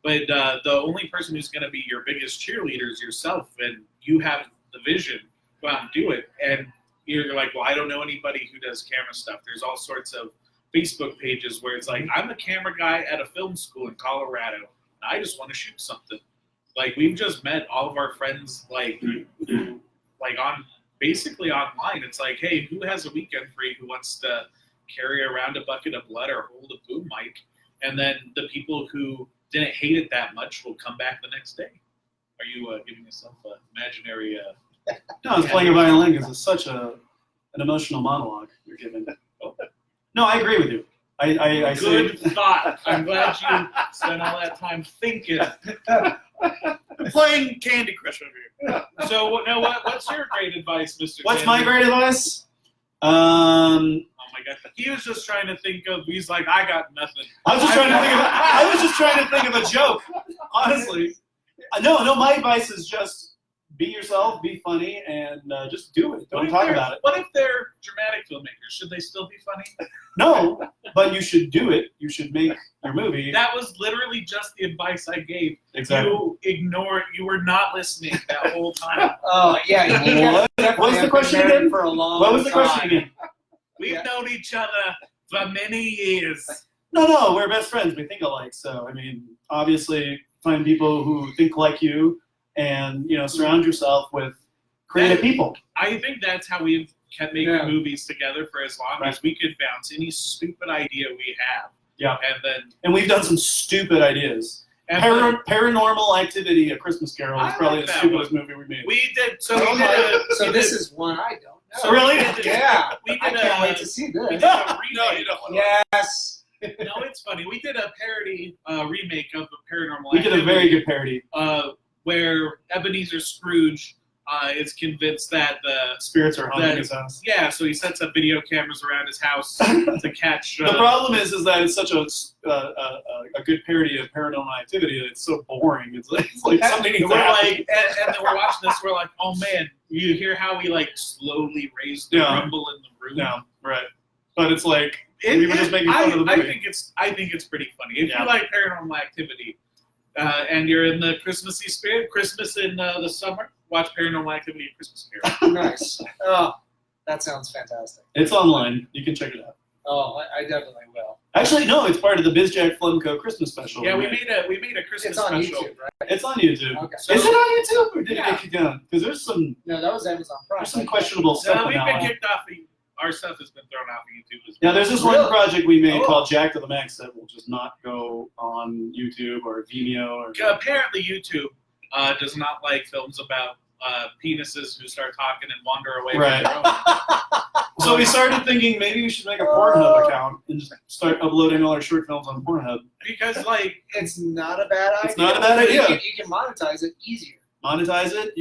the only person who's going to be your biggest cheerleader is yourself, and you have the vision. Go out and do it. And you're like, well, I don't know anybody who does camera stuff. There's all sorts of Facebook pages where it's like, I'm a camera guy at a film school in Colorado. And I just want to shoot something. Like, we've just met all of our friends, basically online. It's like, hey, who has a weekend free who wants to carry around a bucket of blood or hold a boom mic? And then the people who didn't hate it that much will come back the next day. Are you giving yourself an imaginary... No, I was playing a violin because it's such an emotional monologue you're giving. No, I agree with you. I Good say, thought. I'm glad you spent all that time thinking. playing Candy Crush over here. So, what's your great advice, Mr. What's Candy? my great advice? Oh my God, he was just trying to think of. He's like, I got nothing. I was just trying to think of a joke. Honestly, no. My advice is just be yourself, be funny, and just do it. Don't talk about it. What if they're dramatic filmmakers? Should they still be funny? No, but you should do it. You should make your movie. That was literally just the advice I gave. Exactly. You ignored. You were not listening that whole time. Oh, yeah. What was the question again? For a long What was the question time. again? We've known each other for many years. No, we're best friends. We think alike. So, I mean, obviously, find people who think like you, and surround yourself with creative people. I think that's how we've kept making movies together for as long as we could bounce any stupid idea we have. Yeah. And we've done some stupid ideas. And Paranormal Activity, A Christmas Carol is probably the stupidest movie we made. We did. So this is one I don't know. So really? Yeah. We did I can't wait to see we this. did a remake. No, you don't. Yes. No, it's funny. We did a parody remake of a Paranormal We did a Activity, very good parody. where Ebenezer Scrooge is convinced that the Spirits are haunting his house. Yeah, so he sets up video cameras around his house to catch. The problem is that it's such a good parody of Paranormal Activity that it's so boring. It's like something And needs we're to happen. like, and then we're watching this. We're like, oh man, you hear how we slowly raise the rumble in the room? No, right. But it's like we were just making fun of the movie. I think it's pretty funny. If you like Paranormal Activity and you're in the Christmassy spirit, Christmas in the summer, watch Paranormal Activity and Christmas Carol. Nice. Oh, that sounds fantastic. It's online. You can check it out. Oh, I definitely will. Actually, no, it's part of the BizJack Flumco Christmas special. Yeah, we made a Christmas It's on special. YouTube, right? It's on YouTube. Okay. Is it on YouTube or did it get you down? Because there's some Amazon Prime. there's some questionable stuff No, on we've that been one. kicked off. Our stuff has been thrown off of YouTube as Now, well. there's this Really? one project we made Oh. called Jack to the Max that will just not go on YouTube or Vimeo. Or Apparently, YouTube does not like films about penises who start talking and wander away Right. from their own. So we started thinking maybe we should make a Pornhub account and just start uploading all our short films on Pornhub. Because, It's not a bad idea. It's not a bad idea. You can monetize it easier. Monetize it.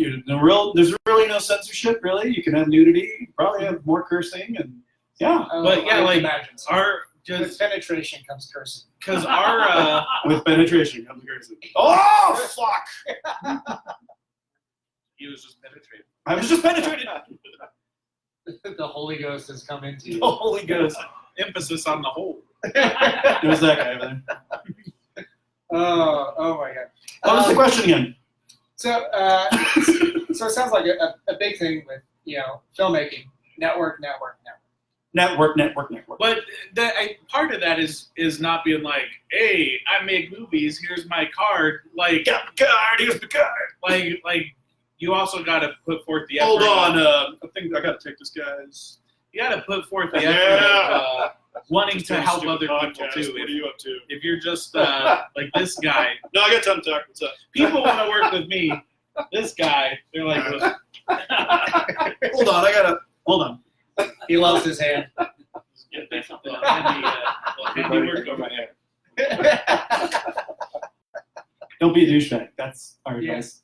There's really no censorship, really. You can have nudity. You probably have more cursing. And yeah, But, yeah, I imagine so. With just penetration comes cursing. because our with penetration comes cursing. Oh, fuck! he was just penetrated. I was just penetrated. The Holy Ghost has come into you. The Holy Ghost. Emphasis on the whole. It was that guy over there. Oh my God. What was the question again? So it sounds like a big thing with filmmaking. Network. Network. But part of that is not being like, hey, I make movies. Here's my card. Like, Got the card. Here's the card. like you also got to put forth the effort. Hold on, I think I got to take this guy's. You got to put forth the effort of wanting to help Stupid other people podcast. too. What are you up to? If you're just like this guy, No, I got time to talk. What's up? people want to work with me. This guy, they're like, Hold on, I gotta. Hold on. He loves his hand. handy work over here. Don't be a douchebag. That's our Yeah. advice.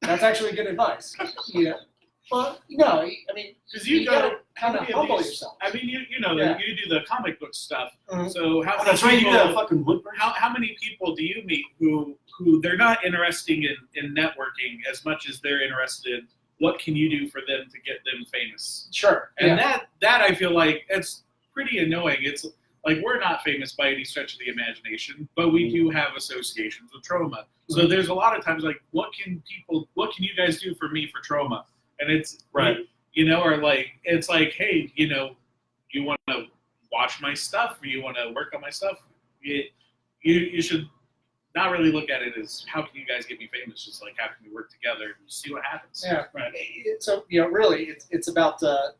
That's actually good advice. Yeah. Well, no, I mean, Because you you gotta go. kind of Yeah, humble these- yourself. I mean, you know, Yeah. you do the comic book stuff. Mhm. So how Oh, many that's right. You people? got a fucking woodburn. How many people do you meet who they're not interested in networking as much as they're interested in what can you do for them to get them famous? Sure. And Yeah. that I feel like it's pretty annoying. It's like we're not famous by any stretch of the imagination, but we do have associations with Troma. So there's a lot of times like, what can you guys do for me for Troma? And it's Right. you know, or like it's like, hey, you know, you want to watch my stuff, or you want to work on my stuff? You should not really look at it as how can you guys get me famous, just like how can we work together and see what happens. Yeah. Right. So really, it's about the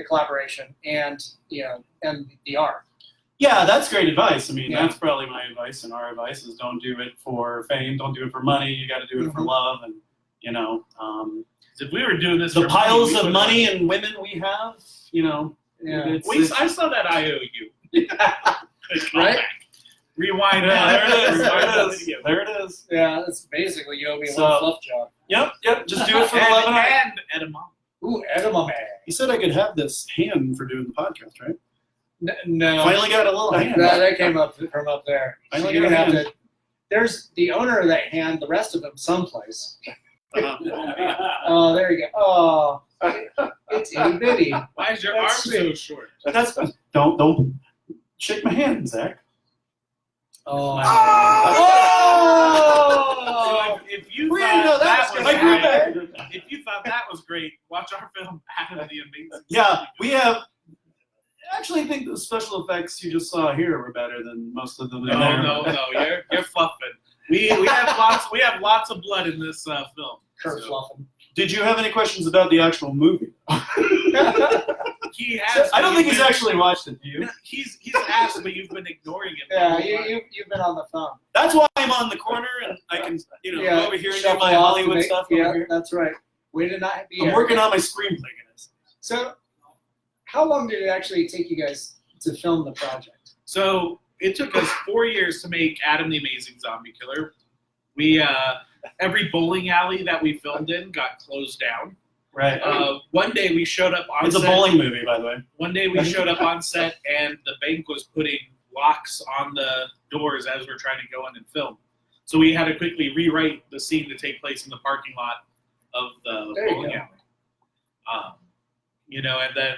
collaboration and and the art. Yeah, that's great advice. I mean, Yeah. that's probably my advice, and our advice is don't do it for fame, don't do it for money. You got to do it for Mhm. love, and If we were doing this, the for piles we of would- money and women we have. Yeah. I saw that IOU. Right? Rewind Yeah, that. there it is. Rewind There that it is. video. There it is. Yeah, that's basically you owe me So- one fluff job. Yep. Just do it for the love and art. And edamame. Ooh, edamame. You said I could have this hand for doing the podcast, right? No. Finally got a little hand. That came up from up there. I So like you're your gonna have hand. to. There's the owner of that hand. The rest of them someplace. Oh, there you go. Oh, it's itty bitty. Why is your That's arm so sweet. short? That's don't shake my hand, Zach. Oh. So if you We didn't know thought that that was was gonna great, if you thought that was great, watch our film Adam the Amazing. Yeah, we have. Actually, I think the special effects you just saw here were better than most of them. in there. No, you're fluffing. We have lots of blood in this film. Kurt So, fluffing. Did you have any questions about the actual movie? he has. I don't think he's actually watched it. Do you? He's asked, but you've been ignoring him. Yeah, you've been on the phone. That's why I'm on the corner and I can, overhear shuffle my off Hollywood to make- stuff Yeah, over here. that's right. Way to not be. I'm working on my screenplay, guys. So, how long did it actually take you guys to film the project? So it took us 4 years to make Adam the Amazing Zombie Killer. We every bowling alley that we filmed in got closed down. Right. One day we showed up on It's a set. bowling movie, by the way. One day we showed up on set and the bank was putting locks on the doors as we're trying to go in and film. So we had to quickly rewrite the scene to take place in the parking lot of the There you bowling go. alley. And then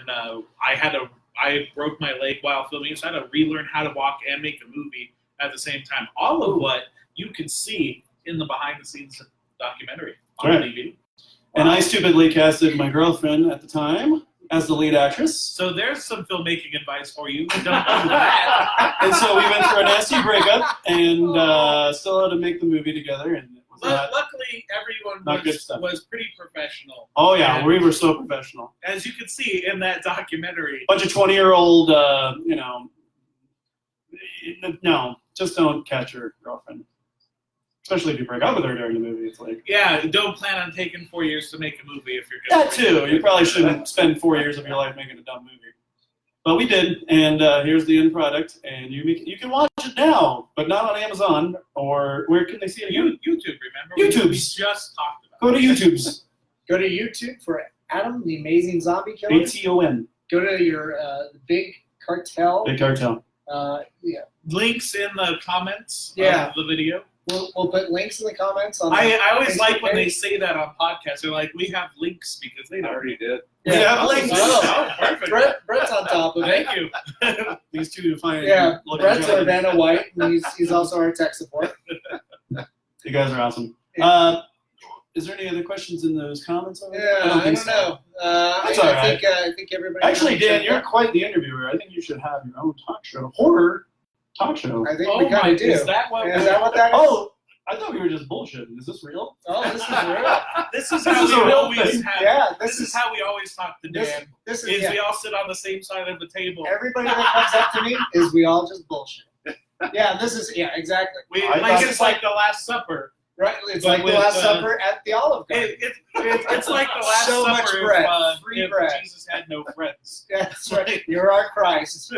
I broke my leg while filming, so I had to relearn how to walk and make a movie at the same time. All of what you can see in the behind-the-scenes documentary on Right. DVD. And I stupidly casted my girlfriend at the time as the lead actress. So there's some filmmaking advice for you. Don't do that. And so we went through a nasty breakup and still had to make the movie together. And it was not, Luckily, everyone not good stuff. was pretty professional. oh, yeah, we were so professional. As you can see in that documentary. Bunch of 20-year-old, no, just don't catch your girlfriend. Especially if you break up with her during the movie. It's like, Yeah, don't plan on taking 4 years to make a movie if you're going that too. You probably shouldn't spend 4 years of your life making a dumb movie. But we did, and here's the end product. And you can watch it now, but not on Amazon. Or where can they see it again? YouTube, remember? YouTube's. We just talked about Go to YouTube's. Go to YouTube for Adam the Amazing Zombie Killer. ATON. Go to your Big Cartel. Big Cartel. Yeah, Links in the comments Yeah. of the video. we'll put links in the comments on. I the always Facebook like when they page. say that on podcasts. They're like, we have links because they I don't. already did. We have links. Oh, Perfect. Brett's on top of it. Thank you. These two fine. Yeah, looking Brett's our gentlemen. Vanna White, and he's also our tech support. You guys are awesome. Yeah. Is there any other questions in those comments? Over there? Yeah, I think don't so. know. That's I all right. think everybody. Actually, Dan, knows you're that. quite the interviewer. I think you should have your own talk show, horror talk show. I think Oh we kind my, of do. is that what? Is that what that is? Oh, I thought we were just bullshitting. Is this real? Oh, this is real. This is This how is we a real always thing. have. Yeah, This is how we always talk to Dan. This Is is we all sit on the same side of the table. everybody that comes up to me is we all just bullshit. Yeah, this is exactly. It's like the Last Supper. Right, it's But like the with, Last Supper at the Olive Garden. It's like the Last So Supper much bread, free if bread. Jesus had no friends. Yeah, that's right. You're our Christ.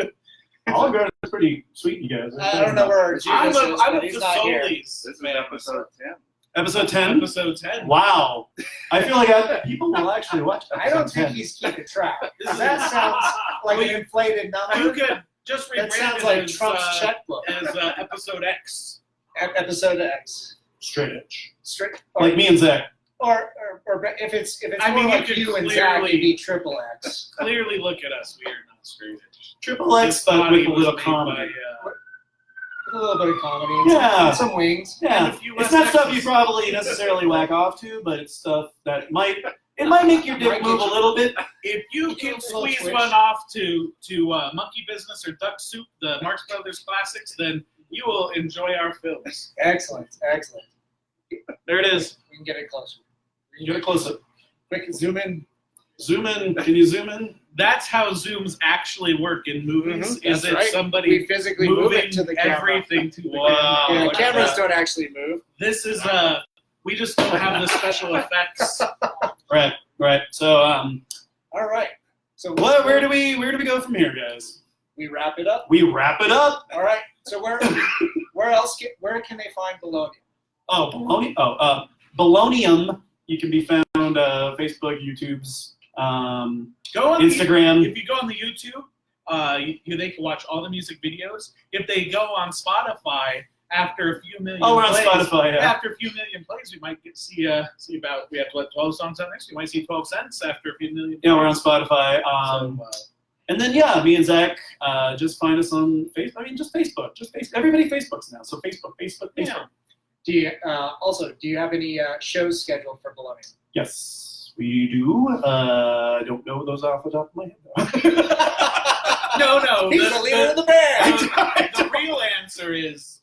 Olive Garden is pretty sweet, you guys. I don't know where our I'm Judas is, I'm but a he's not here. Fasoli's. This is man. episode 10. Episode 10? Episode 10. Wow. I feel like people will actually watch episode I don't 10. think he's keeping track. This is- That sounds like an inflated You number. could just That rebrand sounds it like as, Trump's checkbook. as episode X. Episode X. Straight edge. Straight, Like me and Zach. or if it's I more mean, like you could you and Zach, clearly- it'd be triple X. Clearly, look at us. We are not straight edge. Triple X, This but body with a was little made comedy. by, A little bit of comedy and Yeah. some wings. and Yeah. a few It's less not stuff you X's. probably necessarily whack off to, but it's stuff that might make your dick Might move a get you- little bit. If you Give can it a little squeeze twitch. one off to Monkey Business or Duck Soup, the Marx Brothers classics, then you will enjoy our films. Excellent, excellent. There it is. We can get it closer. You get a close up. Quick zoom in. Zoom in. Can you zoom in? That's how zooms actually work in movies. Mhm, Is that's it right. somebody We physically move moving it to the camera. everything to the Wow. camera? Yeah, look at cameras that. don't actually move. This is we just don't have the special effects. Right. So All right. So where do we go from here, guys? we wrap it up? We wrap it up. All right. So where else where can they find Bologna? Oh, Bologna. Bolognium. You can be found Facebook, YouTube's, Go on Instagram. If you go on the YouTube, they can watch all the music videos. If they go on Spotify, after a few million Oh, we're on plays, Spotify. Yeah. After a few million plays, we might see about we have 12 songs on next. We might see 12 cents after a few million. Yeah, we're on plays. Spotify. So, And then me and Zach, just find us on Facebook. I mean, just Facebook. Everybody Facebooks now. So Facebook. Yeah. Do you have any shows scheduled for Bologna? Yes, we do. I don't know those off the top of my head. no. He's the leader of the band. The real answer is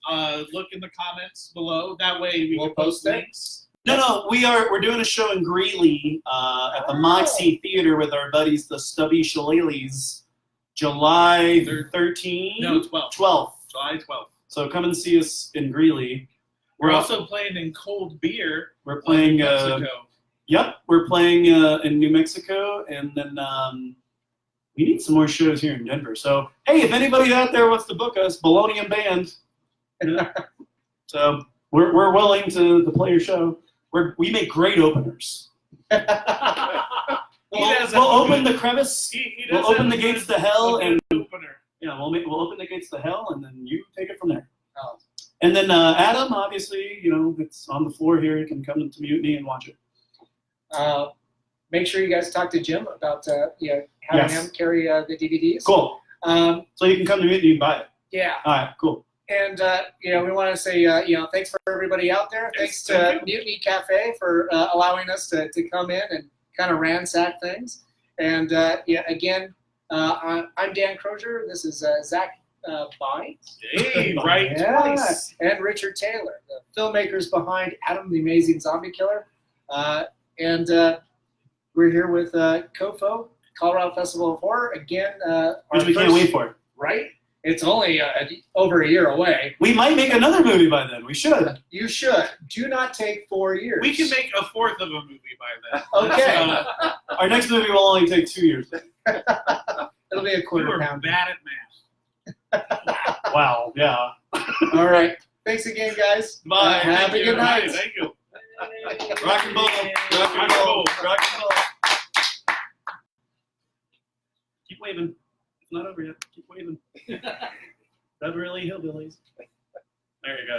look in the comments below. That way we We'll can post post it. links. No, we're doing a show in Greeley at the Moxie Theater with our buddies, the Stubby Shillelaghs, July 13th? No, 12th. 12th. July 12th. So come and see us in Greeley. We're also playing in Cold Beer. We're playing. in Mexico. Yep, we're playing in New Mexico, and then we need some more shows here in Denver. So hey, if anybody out there wants to book us, Bologna and Band. So we're willing to play your show. We make great openers. We'll open the crevice. He We'll does open have the gates to hell, a and good opener. we'll open the gates to hell, and then you take it from there. Oh. And then Adam, obviously, it's on the floor here. You can come to Mutiny and watch it. Make sure you guys talk to Jim about having Yes. him carry the DVDs. Cool. So you can come to Mutiny and buy it. Yeah. All right, cool. And we want to say thanks for everybody out there. Thanks to thank you. Mutiny Cafe for allowing us to come in and kind of ransack things. And again, I'm Dan Crosier. This is Zack Beins. Hey, right Yeah. twice. And Richard Taylor, the filmmakers behind Adam the Amazing Zombie Killer. And we're here with COFOH, Colorado Festival of Horror. Again, Which we can't wait for. Right? It's only over a year away. We might make another movie by then. We should. You should. Do not take 4 years. We can make a fourth of a movie by then. Okay. Our next movie will only take 2 years. It'll be a You quarter are pound. bad at math. Wow. Yeah. All right. Thanks again, guys. Bye. Have Thank a you. good night. Thank you. Rock and roll. Rock and roll. Rock and roll. Keep waving. It's not over yet. Keep waving. Beverly Hillbillies. There you go.